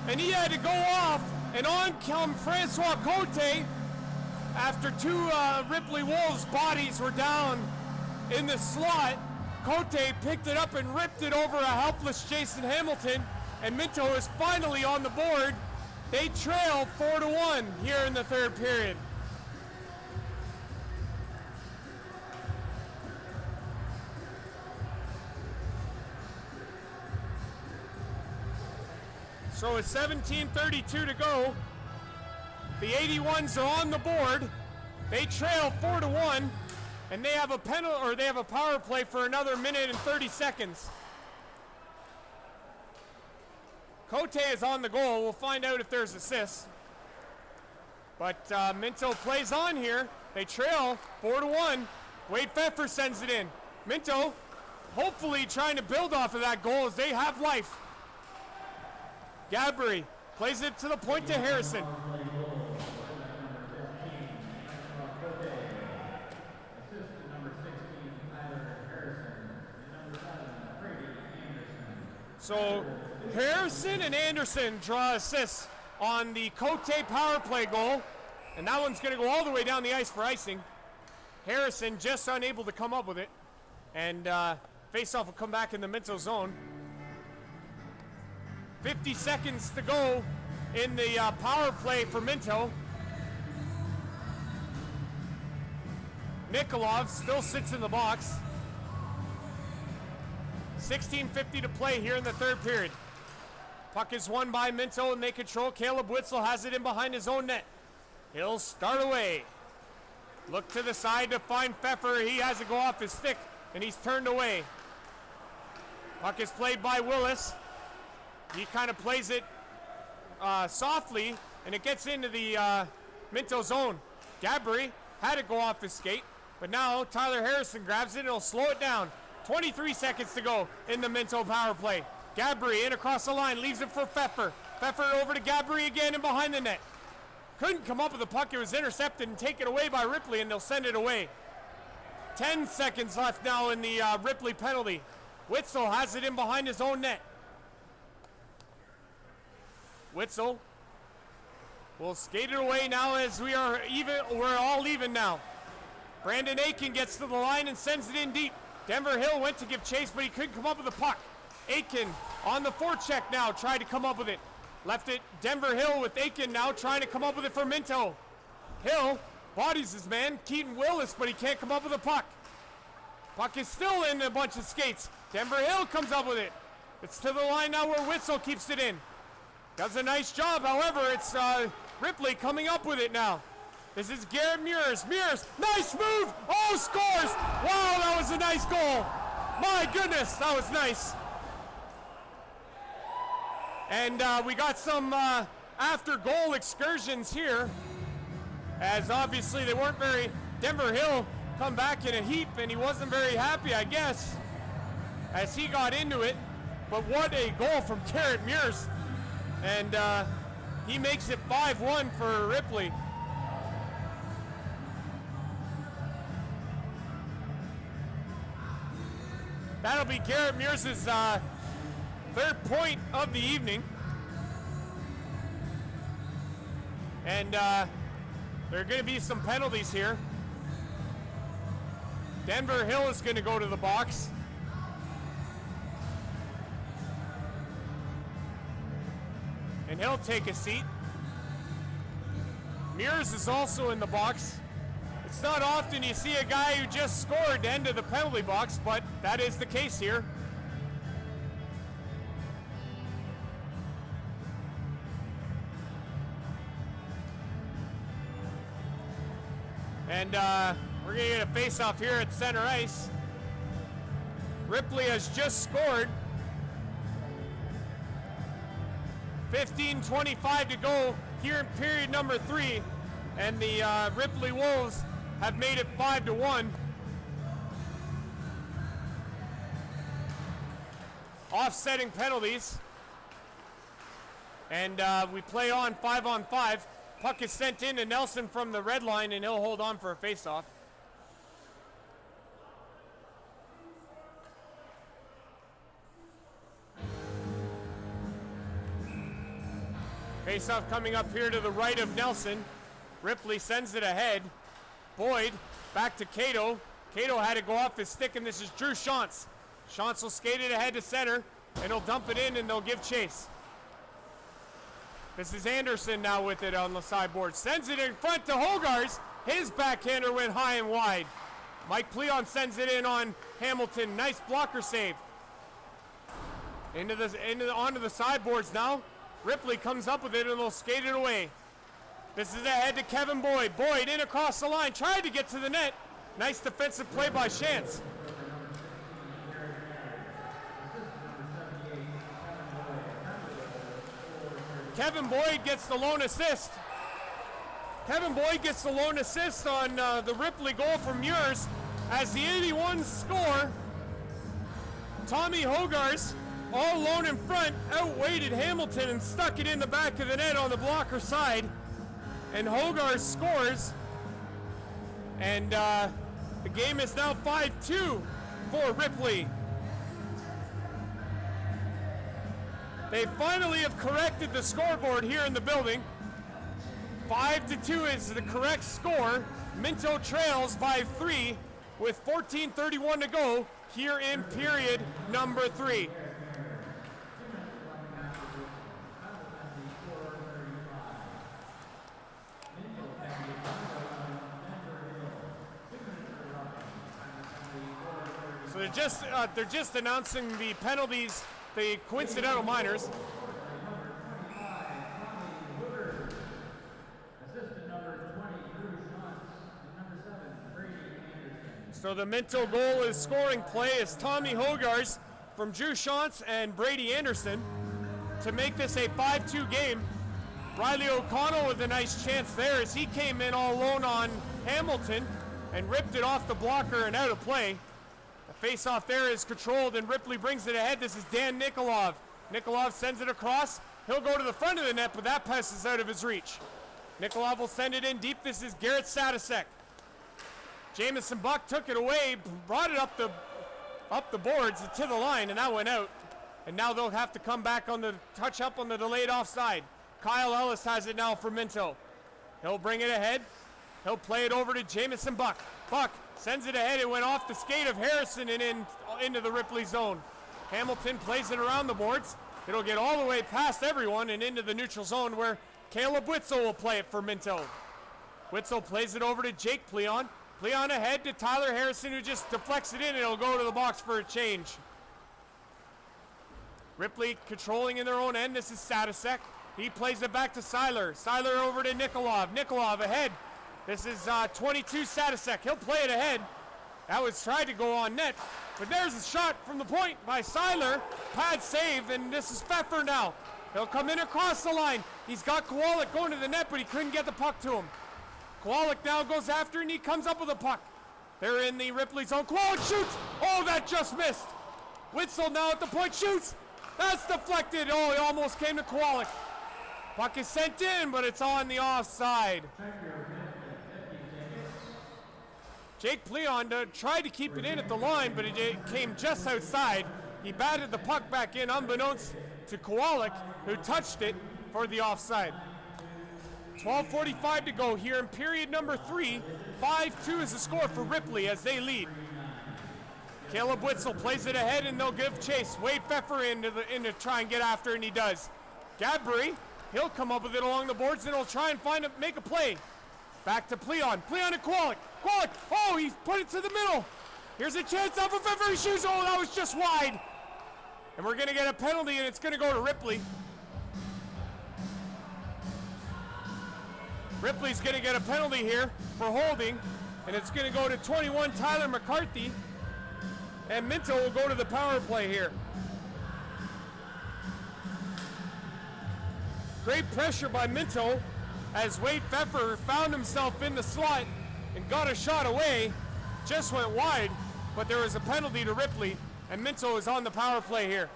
and he had to go off, and on come Francois Cote after two Ripley Wolves bodies were down in the slot. Cote picked it up and ripped it over a helpless Jason Hamilton, and Minto is finally on the board. They trail 4-1 here in the third period. So it's 17:32 to go. The 81s are on the board. They trail 4-1, and they have a penalty, or they have a power play for another minute and 30 seconds. Cote is on the goal. We'll find out if there's assists. But Minto plays on here. They trail 4-1. Wade Pfeffer sends it in. Minto hopefully trying to build off of that goal as they have life. Gabry plays it to the point to Harrison. So Harrison and Anderson draw assists on the Cote power play goal, and that one's going to go all the way down the ice for icing. Harrison just unable to come up with it, and faceoff will come back in the Minto zone. 50 seconds to go in the power play for Minto. Nikolov still sits in the box. 16:50 to play here in the third period. Puck is won by Minto and they control. Caleb Witzel has it in behind his own net. He'll start away. Look to the side to find Pfeffer. He has to go off his stick and he's turned away. Puck is played by Willis. He kind of plays it softly, and it gets into the Minto zone. Gabry had to go off his skate, but now Tyler Harrison grabs it and he'll slow it down. 23 seconds to go in the Minto power play. Gabry in across the line, leaves it for Pfeffer. Pfeffer over to Gabry again and behind the net. Couldn't come up with the puck. It was intercepted and taken away by Ripley, and they'll send it away. 10 seconds left now in the Ripley penalty. Witzel has it in behind his own net. Witzel will skate it away now as we are even. We're all even now. Brandon Aiken gets to the line and sends it in deep. Denver Hill went to give chase, but he couldn't come up with the puck. Aiken on the forecheck now, tried to come up with it. Left it Denver Hill with Aiken now trying to come up with it for Minto. Hill bodies his man, Keaton Willis, but he can't come up with a puck. Puck is still in a bunch of skates. Denver Hill comes up with it. It's to the line now where Witzel keeps it in. Does a nice job, however, it's Ripley coming up with it now. This is Garrett Mears. Mears, nice move! Oh, scores! Wow, that was a nice goal. My goodness, that was nice. And we got some after goal excursions here, as obviously they weren't very. Denver Hill come back in a heap, and he wasn't very happy, I guess, as he got into it. But what a goal from Garrett Mears. And he makes it 5-1 for Ripley. That'll be Garrett Mears' third point of the evening. And there are going to be some penalties here. Denver Hill is going to go to the box. And he'll take a seat. Mears is also in the box. It's not often you see a guy who just scored to enter the penalty box, but that is the case here. And we're going to get a face-off here at center ice. Ripley has just scored. 15:25 to go here in period number 3. And the Ripley Wolves have made it 5-1. Offsetting penalties. And we play on 5-on-5. Puck is sent in to Nelson from the red line, and he'll hold on for a face-off. Face-off coming up here to the right of Nelson. Ripley sends it ahead. Boyd back to Cato. Cato had to go off his stick, and this is Drew Shantz. Shantz will skate it ahead to center, and he'll dump it in, and they'll give chase. This is Anderson now with it on the sideboard. Sends it in front to Hogarth. His backhander went high and wide. Mike Pleon sends it in on Hamilton. Nice blocker save. Onto the sideboards now. Ripley comes up with it, and they'll skate it away. This is ahead to Kevin Boyd. Boyd in across the line. Tried to get to the net. Nice defensive play by Shantz. Kevin Boyd gets the lone assist. Kevin Boyd gets the lone assist on the Ripley goal from Muirs. As the 81s score, Tommy Hogarth, all alone in front, outweighted Hamilton and stuck it in the back of the net on the blocker side. And Hogarth scores. And the game is now 5-2 for Ripley. They finally have corrected the scoreboard here in the building. 5-2 is the correct score. Minto trails by 3 with 14:31 to go here in period number 3. So they're just announcing the penalties, the coincidental minors. So the Minto goal is scoring play is Tommy Hogarth from Drew Shantz and Brady Anderson to make this a 5-2 game. Riley O'Connell with a nice chance there as he came in all alone on Hamilton and ripped it off the blocker and out of play. The face-off there is controlled and Ripley brings it ahead. This is Dan Nikolov. Nikolov sends it across. He'll go to the front of the net, but that pass is out of his reach. Nikolov will send it in deep. This is Garrett Sadisek. Jamison Buck took it away, brought it up the boards to the line, and that went out. And now they'll have to come back on the touch up on the delayed offside. Kyle Ellis has it now for Minto. He'll bring it ahead. He'll play it over to Jamison Buck. Buck sends it ahead. It went off the skate of Harrison and into the Ripley zone. Hamilton plays it around the boards. It'll get all the way past everyone and into the neutral zone where Caleb Witzel will play it for Minto. Witzel plays it over to Jake Pleon. Pleon ahead to Tyler Harrison, who just deflects it in, and it'll go to the box for a change. Ripley controlling in their own end. This is Sadisek. He plays it back to Seiler. Seiler over to Nikolov. Nikolov ahead. This is 22 Sadisek. He'll play it ahead. That was tried to go on net, but there's a shot from the point by Seiler. Pad save, and this is Pfeffer now. He'll come in across the line. He's got Kowalik going to the net, but he couldn't get the puck to him. Kowalik now goes after, and he comes up with a puck. They're in the Ripley zone. Kowalik shoots! Oh, that just missed. Witzel now at the point, shoots! That's deflected. Oh, he almost came to Kowalik. Puck is sent in, but it's on the offside. Jake Pleon tried to keep it in at the line, but it came just outside. He batted the puck back in, unbeknownst to Kowalik, who touched it for the offside. 12:45 to go here in period number 3. 5-2 is the score for Ripley as they lead. Caleb Witzel plays it ahead, and they'll give chase. Wade Pfeffer in to try and get after, and he does. Gadbury, he'll come up with it along the boards, and he'll try and make a play. Back to Pleon. Pleon to Kowalik. Kowalik, oh, he's put it to the middle. Here's a chance off of Pfeffer. He shoots. Oh, that was just wide. And we're going to get a penalty, and it's going to go to Ripley. Ripley's going to get a penalty here for holding. And it's going to go to 21, Tyler McCarthy. And Minto will go to the power play here. Great pressure by Minto as Wade Pfeffer found himself in the slot and got a shot away. Just went wide, but there was a penalty to Ripley, and Minto is on the power play here.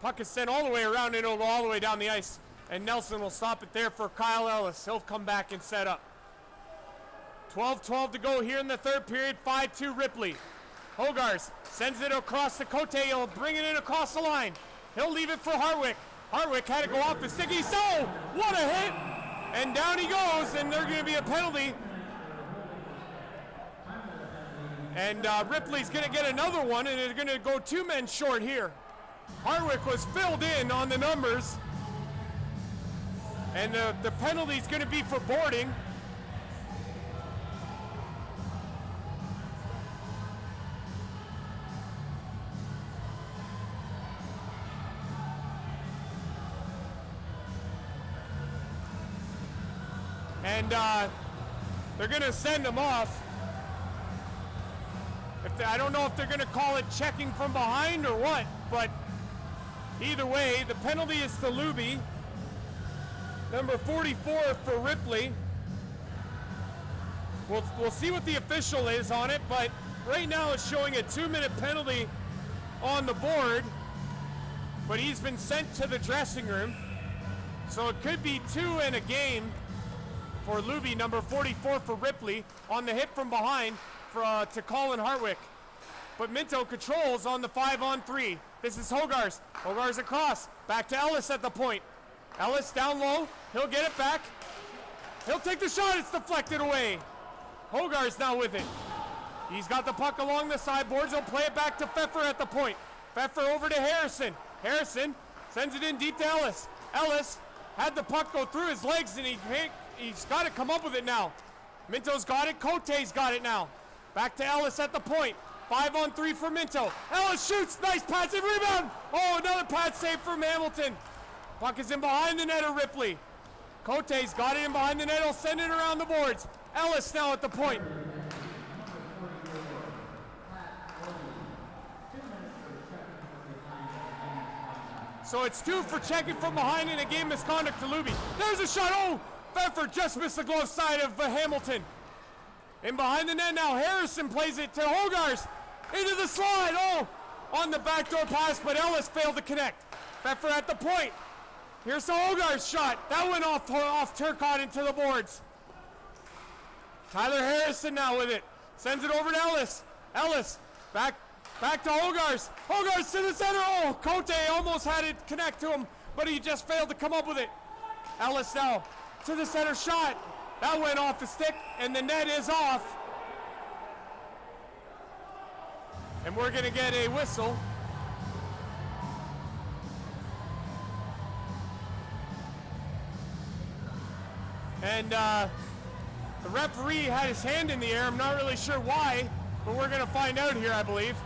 Puck is sent all the way around, and it'll go all the way down the ice. And Nelson will stop it there for Kyle Ellis. He'll come back and set up. 12-12 to go here in the third period. 5-2 Ripley. Hogars sends it across the Cote. He'll bring it in across the line. He'll leave it for Hartwick. Hartwick had to go off the sticky. So, what a hit! And down he goes, and there's going to be a penalty. And Ripley's going to get another one, and they're going to go 2 men short here. Hartwick was filled in on the numbers. And the penalty's going to be for boarding. And they're going to send him off. I don't know if they're going to call it checking from behind or what, but either way, the penalty is to Luby. Number 44 for Ripley. We'll see what the official is on it, but right now it's showing a 2-minute penalty on the board, but he's been sent to the dressing room. So it could be 2 and a game for Luby, number 44 for Ripley, on the hit from behind to Colin Hartwick. But Minto controls on the 5-on-3. This is Hogars. Hogars across. Back to Ellis at the point. Ellis down low. He'll get it back. He'll take the shot. It's deflected away. Hogars now with it. He's got the puck along the sideboards. He'll play it back to Pfeffer at the point. Pfeffer over to Harrison. Harrison sends it in deep to Ellis. Ellis had the puck go through his legs, and he's got to come up with it now. Minto's got it. Cote's got it now. Back to Ellis at the point. 5-on-3 for Minto. Ellis shoots. Nice pass and rebound. Oh, another pass save from Hamilton. Puck is in behind the net of Ripley. Cote's got it in behind the net. He'll send it around the boards. Ellis now at the point. So it's 2 for checking from behind and a game misconduct to Luby. There's a shot. Oh, Pfeffer just missed the glove side of Hamilton. In behind the net now, Harrison plays it to Hogars. Into the slide. Oh, on the backdoor pass, but Ellis failed to connect. Pfeffer at the point. Here's the Hogars shot. That went off Turcotte into the boards. Tyler Harrison now with it. Sends it over to Ellis. Ellis back to Hogars. Hogars to the center. Oh, Cote almost had it connect to him, but he just failed to come up with it. Ellis now to the center shot. That went off the stick, and the net is off. And we're going to get a whistle. And the referee had his hand in the air. I'm not really sure why, but we're going to find out here, I believe.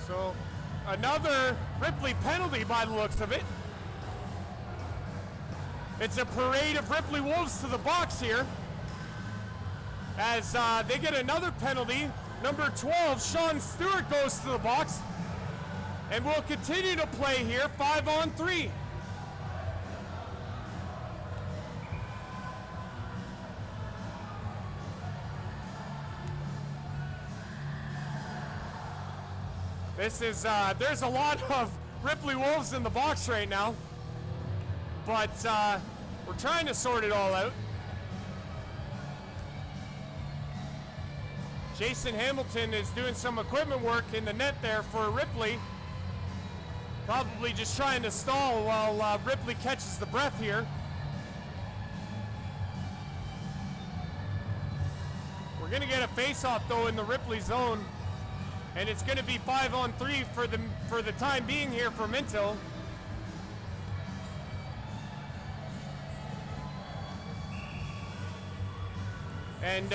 So another Ripley penalty by the looks of it. It's a parade of Ripley Wolves to the box here as they get another penalty. Number 12, Sean Stewart, goes to the box. And we'll continue to play here, 5-on-3. This is, there's a lot of Ripley Wolves in the box right now. But we're trying to sort it all out. Jason Hamilton is doing some equipment work in the net there for Ripley. Probably just trying to stall while Ripley catches the breath here. We're going to get a face-off though in the Ripley zone, and it's going to be 5-on-3 for the time being here for Minto. And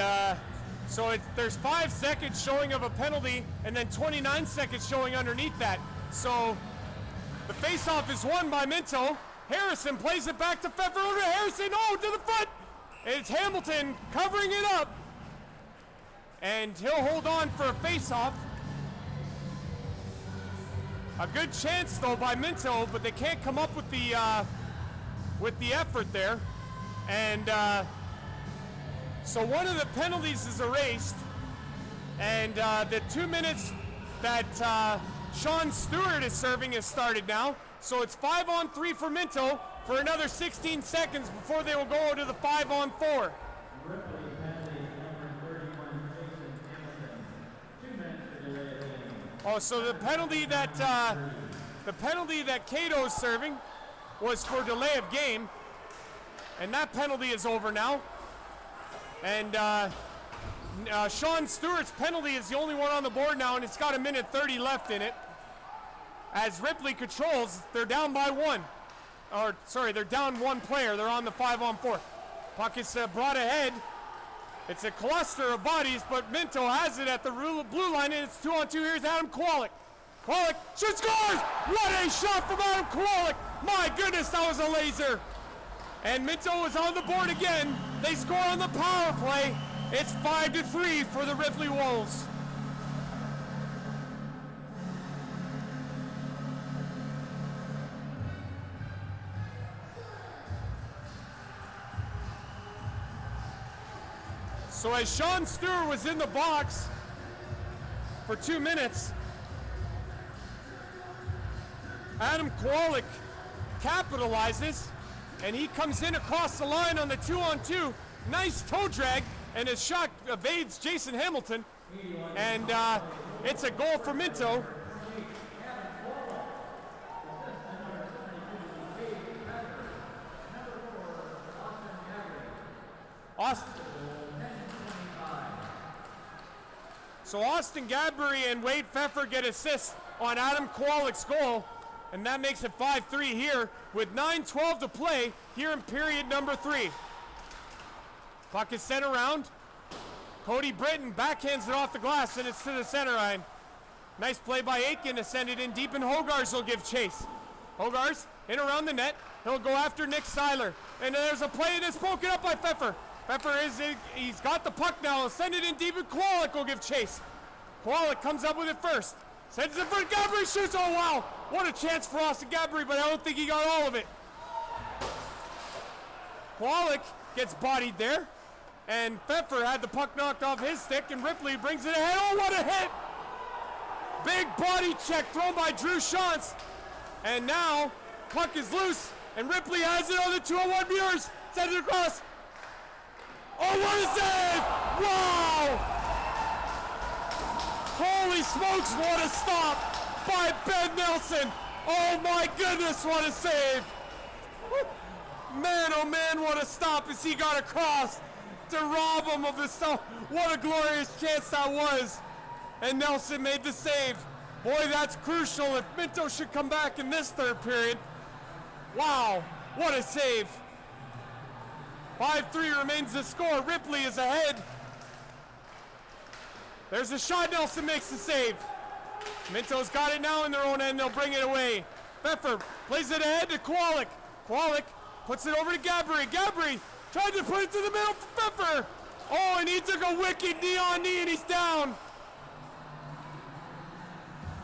so there's 5 seconds showing of a penalty, and then 29 seconds showing underneath that. So The faceoff is won by Minto. Harrison plays it back to Pfeffer over to Harrison. Oh, to the front. It's Hamilton covering it up. And he'll hold on for a faceoff. A good chance though by Minto, but they can't come up with the effort there. And so one of the penalties is erased. And the 2 minutes that Sean Stewart is serving has started now. So it's 5-on-3 for Minto for another 16 seconds before they will go to the 5-on-4. Oh, so the penalty that Cato is serving was for delay of game, and that penalty is over now. And Sean Stewart's penalty is the only one on the board now, and it's got 1:30 left in it. As Ripley controls, they're down by one. Or, sorry, they're down one player. They're on the 5-on-4. Puck is brought ahead. It's a cluster of bodies, but Minto has it at the blue line, and it's 2-on-2. Here's Adam Kowalik. Kowalik shoots, scores! What a shot from Adam Kowalik! My goodness, that was a laser. And Minto is on the board again. They score on the power play. It's 5-3 for the Ripley Wolves. So as Sean Stewart was in the box for 2 minutes, Adam Kowalik capitalizes, and he comes in across the line on the 2-on-2. Nice toe drag, and his shot evades Jason Hamilton, and it's a goal for Minto. So Austin Gadbury and Wade Pfeffer get assists on Adam Kowalik's goal, and that makes it 5-3 here with 9:12 to play here in period number 3. Puck is sent around. Cody Britton backhands it off the glass, and it's to the center line. Nice play by Aitken to send it in deep, and Hogarth will give chase. Hogarth in around the net. He'll go after Nick Seiler, and there's a play that's broken up by Pfeffer. Pfeffer he's got the puck now. He'll send it in deep, and Kowalik will give chase. Kowalik comes up with it first. Sends it for Gadbury, shoots. Oh, wow. What a chance for Austin Gadbury, but I don't think he got all of it. Kowalik gets bodied there, and Pfeffer had the puck knocked off his stick, and Ripley brings it ahead. Oh, what a hit! Big body check thrown by Drew Shantz. And now, puck is loose, and Ripley has it on the 2-on-1 viewers. Sends it across. Oh, what a save! Wow! Holy smokes, what a stop by Ben Nelson. Oh my goodness, what a save. Man, oh man, what a stop as he got across to rob him of the stop. What a glorious chance that was. And Nelson made the save. Boy, that's crucial if Minto should come back in this third period. Wow, what a save. 5-3 remains the score. Ripley is ahead. There's a shot. Nelson makes the save. Minto's got it now in their own end. They'll bring it away. Pfeffer plays it ahead to Kowalik. Kowalik puts it over to Gadbury. Gadbury tried to put it to the middle for Pfeffer. Oh, and he took a wicked knee on knee, and he's down.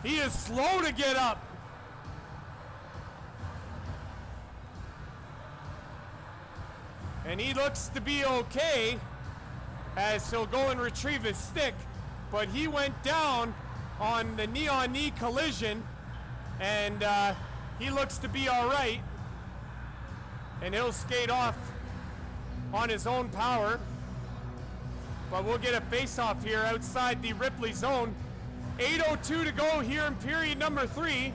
He is slow to get up. And he looks to be okay as he'll go and retrieve his stick. But he went down on the knee-on-knee collision, and he looks to be all right. And he'll skate off on his own power. But we'll get a face-off here outside the Ripley zone. 8:02 to go here in period number 3.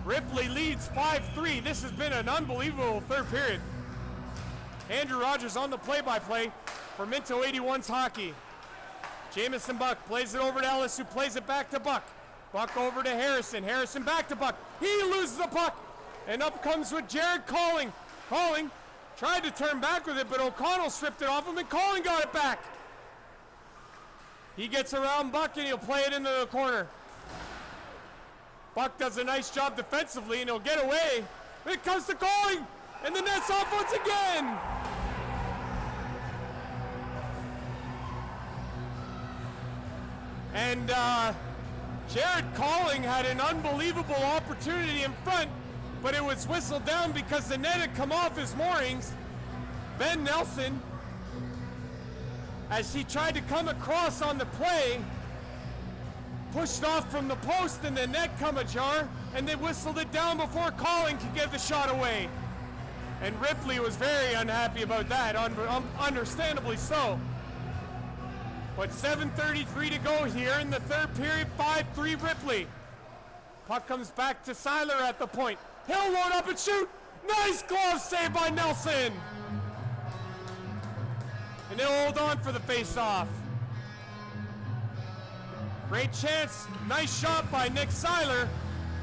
Ripley leads 5-3. This has been an unbelievable third period. Andrew Rogers on the play-by-play for Minto 81's hockey. Jamison Buck plays it over to Ellis, who plays it back to Buck. Buck over to Harrison. Harrison back to Buck. He loses the puck. And up comes with Jared Calling. Calling tried to turn back with it, but O'Connell stripped it off him, and Calling got it back. He gets around Buck, and he'll play it into the corner. Buck does a nice job defensively, and he'll get away. It comes to Calling, and the net's off once again. And Jared Calling had an unbelievable opportunity in front, but it was whistled down because the net had come off his moorings. Ben Nelson, as he tried to come across on the play, pushed off from the post and the net come ajar, and they whistled it down before Calling could get the shot away. And Ripley was very unhappy about that, understandably so. But 7:33 to go here in the third period, 5-3 Ripley. Puck comes back to Seiler at the point. He'll load up and shoot. Nice glove save by Nelson. And they'll hold on for the face-off. Great chance. Nice shot by Nick Seiler.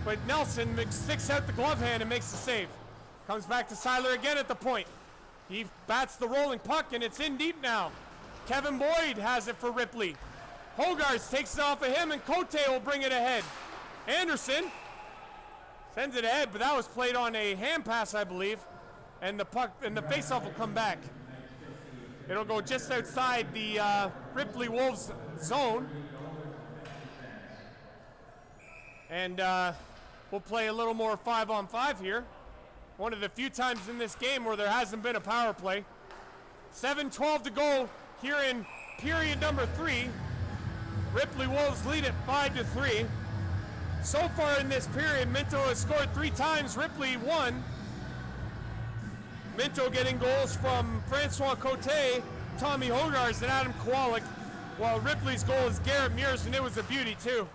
But Nelson sticks out the glove hand and makes the save. Comes back to Seiler again at the point. He bats the rolling puck, and it's in deep now. Kevin Boyd has it for Ripley. Hogarth takes it off of him, and Cote will bring it ahead. Anderson sends it ahead, but that was played on a hand pass, I believe. And the puck and the faceoff will come back. It'll go just outside the Ripley Wolves zone. And we'll play a little more 5-on-5 here. One of the few times in this game where there hasn't been a power play. 7:12 to go here in period number 3. Ripley Wolves lead it 5-3. So far in this period, Minto has scored 3 times, Ripley 1. Minto getting goals from Francois Cote, Tommy Hogarth, and Adam Kowalik, while Ripley's goal is Garrett Mears, and it was a beauty too.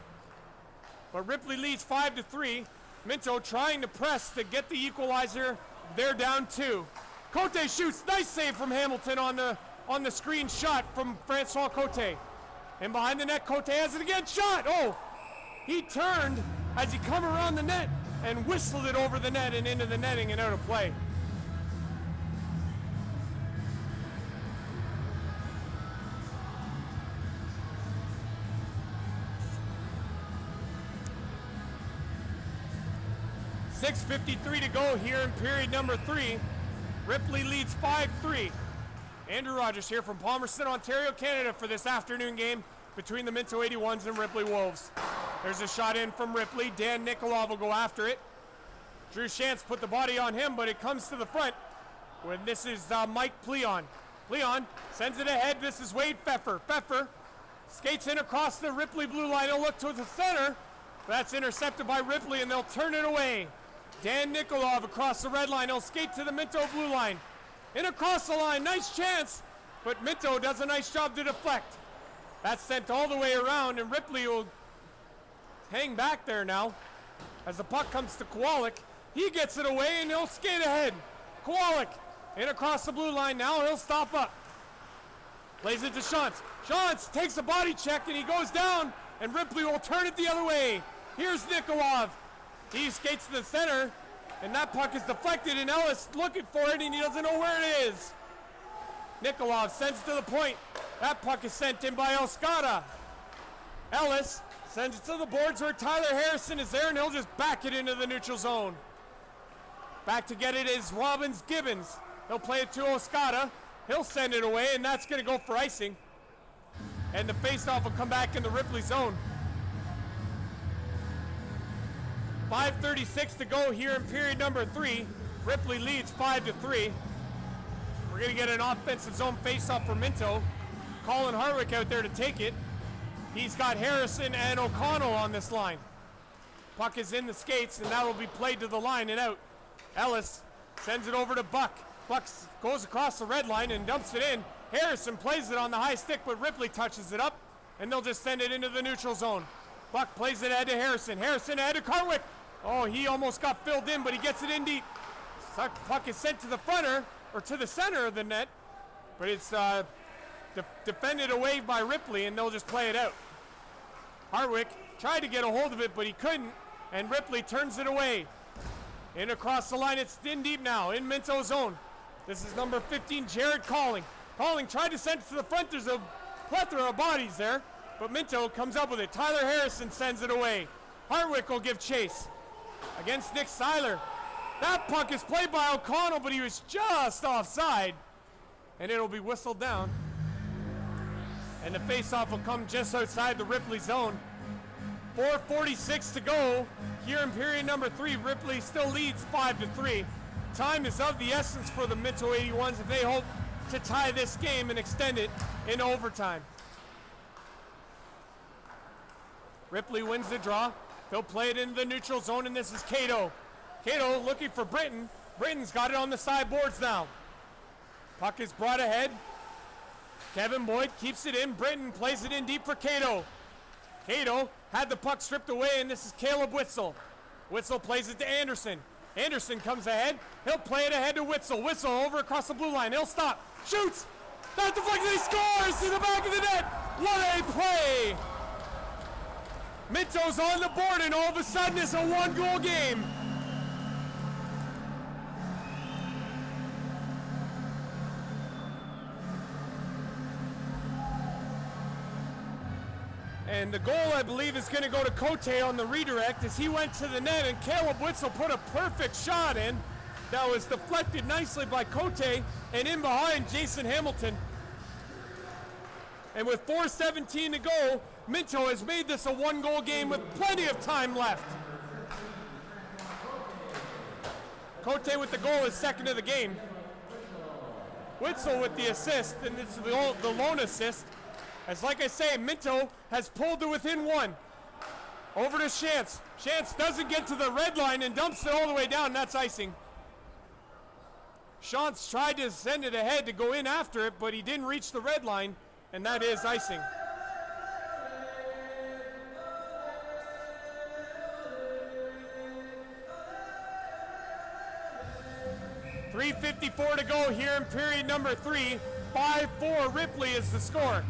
But Ripley leads 5-3. Minto trying to press to get the equalizer. They're down 2. Cote shoots. Nice save from Hamilton on the screen shot from Francois Cote. And behind the net, Cote has it again. Shot! Oh! He turned as he come around the net and whistled it over the net and into the netting and out of play. .6:53 to go here in period number 3. Ripley leads 5-3. Andrew Rogers here from Palmerston, Ontario, Canada for this afternoon game between the Minto 81s and Ripley Wolves. There's a shot in from Ripley. Dan Nikolov will go after it. Drew Shantz put the body on him, but it comes to the front when this is Mike Pleon. Pleon sends it ahead. This is Wade Pfeffer. Pfeffer skates in across the Ripley blue line. He'll look to the center. That's intercepted by Ripley, and they'll turn it away. Dan Nikolov across the red line. He'll skate to the Minto blue line. In across the line. Nice chance, but Minto does a nice job to deflect. That's sent all the way around, and Ripley will hang back there now as the puck comes to Kowalik. He gets it away, and he'll skate ahead. Kowalik in across the blue line now. He'll stop up. Plays it to Shantz. Shantz takes a body check, and he goes down, and Ripley will turn it the other way. Here's Nikolov. He skates to the center, and that puck is deflected, and Ellis looking for it, and he doesn't know where it is. Nikolov sends it to the point. That puck is sent in by Elskada. Ellis sends it to the boards where Tyler Harrison is there, and he'll just back it into the neutral zone. Back to get it is Robbins Gibbons. He'll play it to Elskada. He'll send it away, and that's going to go for icing. And the faceoff will come back in the Ripley zone. 5:36 to go here in period number 3. Ripley leads 5-3. We're going to get an offensive zone faceoff for Minto. Colin Harwick out there to take it. He's got Harrison and O'Connell on this line. Puck is in the skates, and that will be played to the line and out. Ellis sends it over to Buck. Buck goes across the red line and dumps it in. Harrison plays it on the high stick, but Ripley touches it up, and they'll just send it into the neutral zone. Buck plays it ahead to Harrison. Harrison ahead to Harwick. Oh, he almost got filled in, but he gets it in deep. Puck is sent to the fronter, or to the center of the net, but it's defended away by Ripley, and they'll just play it out. Harwick tried to get a hold of it, but he couldn't, and Ripley turns it away. In across the line, it's in deep now, in Minto's zone. This is number 15, Jared Calling. Calling tried to send it to the front. There's a plethora of bodies there, but Minto comes up with it. Tyler Harrison sends it away. Hartwick will give chase against Nick Seiler. That puck is played by O'Connell, but he was just offside. And it'll be whistled down. And the faceoff will come just outside the Ripley zone. 4:46 to go here in period number 3. Ripley still leads 5-3. Time is of the essence for the Minto 81s if they hope to tie this game and extend it in overtime. Ripley wins the draw. He'll play it into the neutral zone, and this is Cato. Cato looking for Britton. Britton's got it on the sideboards now. Puck is brought ahead. Kevin Boyd keeps it in. Britton plays it in deep for Cato. Cato had the puck stripped away, and this is Caleb Witzel. Witzel plays it to Anderson. Anderson comes ahead. He'll play it ahead to Witzel. Witzel over across the blue line. He'll stop. Shoots. That deflected. He scores to the back of the net. What a play. Minto's on the board, and all of a sudden it's a 1-goal game. And the goal, I believe, is going to go to Cote on the redirect as he went to the net, and Caleb Witzel put a perfect shot in. That was deflected nicely by Cote, and in behind Jason Hamilton. And with 4:17 to go, Minto has made this a 1-goal game with plenty of time left. Cote with the goal is second of the game. Witzel with the assist, and it's the lone assist. As like I say, Minto has pulled to within 1. Over to Shantz. Shantz doesn't get to the red line and dumps it all the way down. That's icing. Shantz tried to send it ahead to go in after it, but he didn't reach the red line, and that is icing. .354 to go here in period number 3. 5-4 Ripley is the score.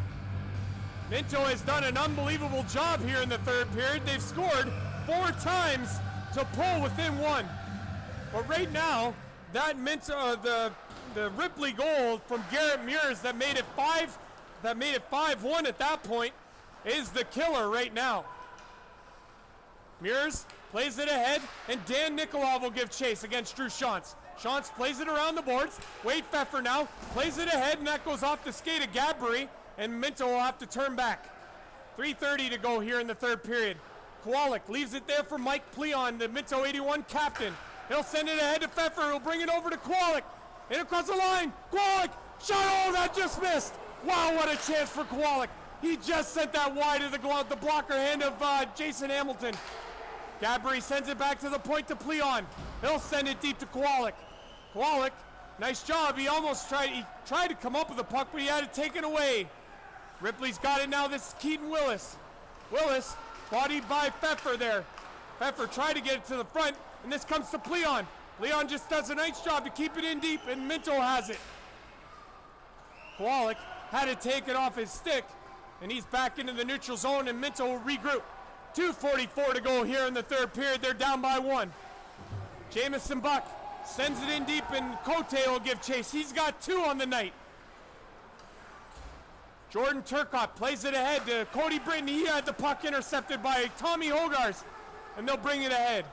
Minto has done an unbelievable job here in the third period. They've scored 4 times to pull within 1. But right now, that Minto, the Ripley goal from Garrett Mears that made it 5-1 at that point is the killer right now. Mears plays it ahead, and Dan Nikolov will give chase against Drew Shantz. Shantz plays it around the boards. Wade Pfeffer now plays it ahead, and that goes off the skate of Gadbury, and Minto will have to turn back. 3:30 to go here in the third period. Kowalik leaves it there for Mike Pleon, the Minto 81 captain. He'll send it ahead to Pfeffer. He'll bring it over to Kowalik. And across the line, Kowalik, shot, oh, that just missed. Wow, what a chance for Kowalik. He just sent that wide of the blocker hand of Jason Hamilton. Gadbury sends it back to the point to Pleon. He'll send it deep to Kowalik. Kowalik, nice job. He tried to come up with the puck, but he had it taken away. Ripley's got it now. This is Keaton Willis. Willis, bodied by Pfeffer there. Pfeffer tried to get it to the front, and this comes to Pleon. Pleon just does a nice job to keep it in deep, and Minto has it. Kowalik had to take it off his stick, and he's back into the neutral zone, and Minto will regroup. 2:44 to go here in the third period. They're down by 1. Jamison Buck sends it in deep, and Cote will give chase. He's got 2 on the night. Jordan Turcotte plays it ahead to Cody Britton. He had the puck intercepted by Tommy Hogarth, and they'll bring it ahead.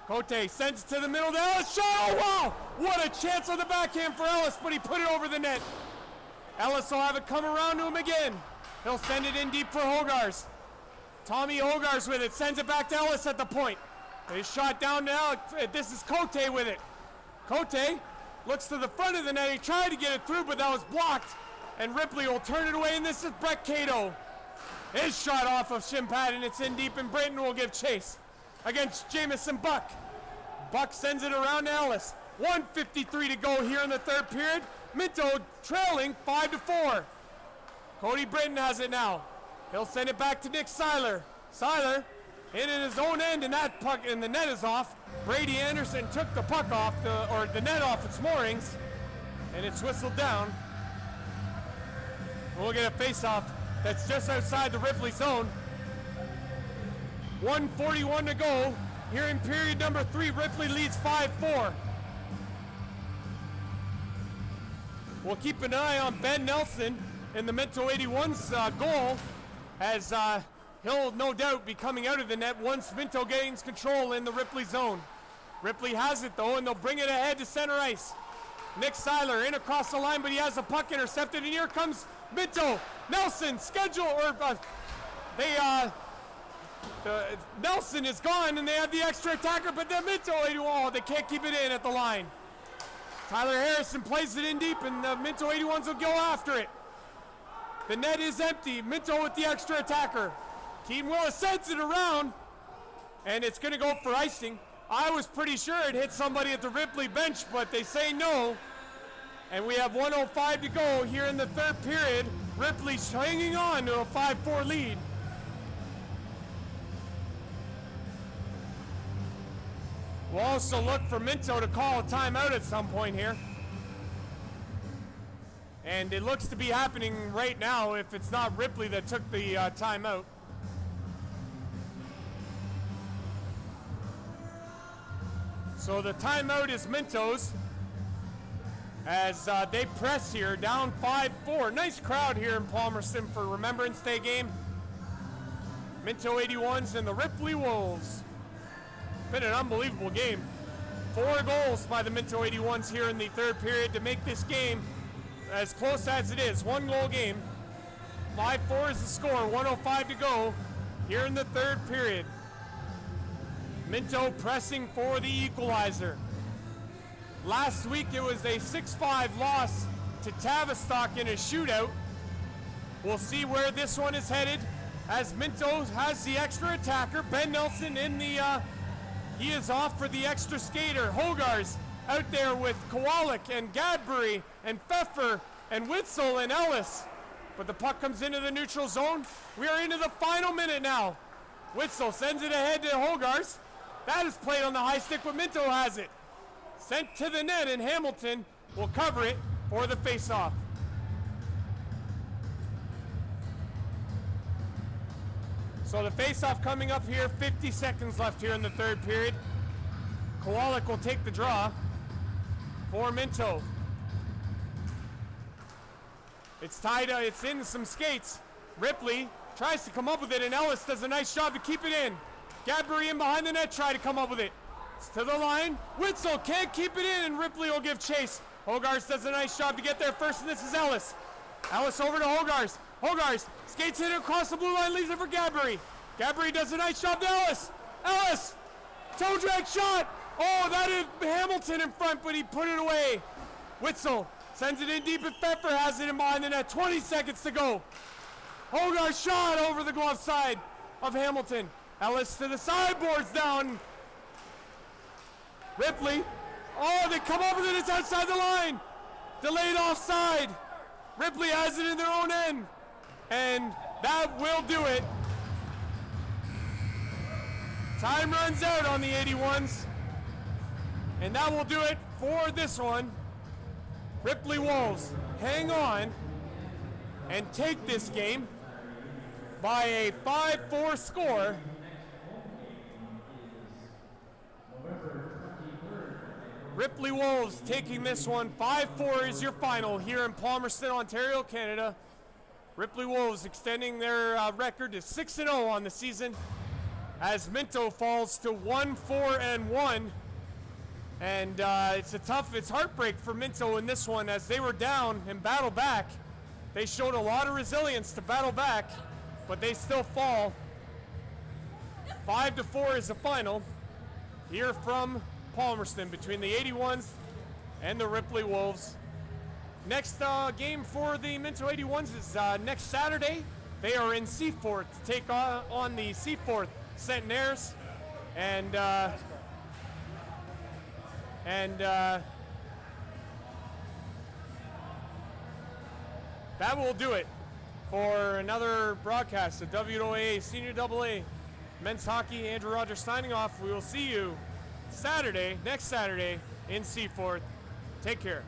Cote sends it to the middle to Ellis. Shot! Oh, wow! What a chance on the backhand for Ellis, but he put it over the net. Ellis will have it come around to him again. He'll send it in deep for Hogarth. Tommy Hogarth with it, sends it back to Ellis at the point. His shot down now. This is Cote with it. Cote looks to the front of the net. He tried to get it through, but that was blocked. And Ripley will turn it away, and this is Brett Cato. His shot off of shin pad, and it's in deep, and Britton will give chase against Jamison Buck. Buck sends it around to Ellis. 1:53 to go here in the third period. Minto trailing 5-4. Cody Britton has it now. He'll send it back to Nick Seiler. Seiler in at his own end, and that puck and the net is off. Brady Anderson took the puck off the net off its moorings, and it's whistled down. We'll get a face-off that's just outside the Ripley zone. 1:41 to go here in period number 3. Ripley leads 5-4. We'll keep an eye on Ben Nelson in the Minto 81's goal as He'll no doubt be coming out of the net once Minto gains control in the Ripley zone. Ripley has it though, and they'll bring it ahead to center ice. Nick Seiler in across the line, but he has the puck intercepted, and here comes Minto. Nelson Nelson is gone, and they have the extra attacker, but then Minto, they can't keep it in at the line. Tyler Harrison plays it in deep, and the Minto 81s will go after it. The net is empty. Minto with the extra attacker. Keaton Willis sends it around, and it's going to go for icing. I was pretty sure it hit somebody at the Ripley bench, but they say no. And we have 1:05 to go here in the third period. Ripley's hanging on to a 5-4 lead. We'll also look for Minto to call a timeout at some point here. And it looks to be happening right now if it's not Ripley that took the timeout. So the timeout is Minto's as they press here, down 5-4. Nice crowd here in Palmerston for Remembrance Day game. Minto 81s and the Ripley Wolves. Been an unbelievable game. 4 goals by the Minto 81s here in the third period to make this game as close as it is. 1-goal game. 5-4 is the score. 1:05 to go here in the third period. Minto pressing for the equalizer. Last week it was a 6-5 loss to Tavistock in a shootout. We'll see where this one is headed as Minto has the extra attacker. Ben Nelson in the, he is off for the extra skater. Hogarth out there with Kowalik and Gadbury and Pfeffer and Witzel and Ellis. But the puck comes into the neutral zone. We are into the final minute now. Witzel sends it ahead to Hogarth. That is played on the high stick, but Minto has it. Sent to the net, and Hamilton will cover it for the face-off. So the face-off coming up here, 50 seconds left here in the third period. Kowalik will take the draw for Minto. It's tied, it's in some skates. Ripley tries to come up with it, and Ellis does a nice job to keep it in. Gadbury in behind the net, try to come up with it. It's to the line. Witzel can't keep it in, and Ripley will give chase. Hogarth does a nice job to get there first, and this is Ellis. Ellis over to Hogarth. Hogarth skates it across the blue line, leaves it for Gadbury. Gadbury does a nice job to Ellis. Ellis, toe drag shot. Oh, that is Hamilton in front, but he put it away. Witzel sends it in deep, and Pfeffer has it in behind the net. 20 seconds to go. Hogarth shot over the glove side of Hamilton. Ellis to the sideboards down. Ripley. Oh, they come up with it. It's outside the line. Delayed offside. Ripley has it in their own end. And that will do it. Time runs out on the 81s. And that will do it for this one. Ripley Wolves hang on and take this game by a 5-4 score. Ripley Wolves taking this one. 5-4 is your final here in Palmerston, Ontario, Canada. Ripley Wolves extending their record to 6-0 on the season as Minto falls to 1-4-1. And it's heartbreak for Minto in this one as they were down and battle back. They showed a lot of resilience to battle back, but they still fall. 5-4 is the final here from Palmerston between the 81s and the Ripley Wolves. Next game for the Minto 81s is next Saturday. They are in Seaforth to take on the Seaforth Centenaires. And that will do it for another broadcast of WOA Senior AA Men's Hockey. Andrew Rogers signing off. We will see you next Saturday in Seaforth. Take care.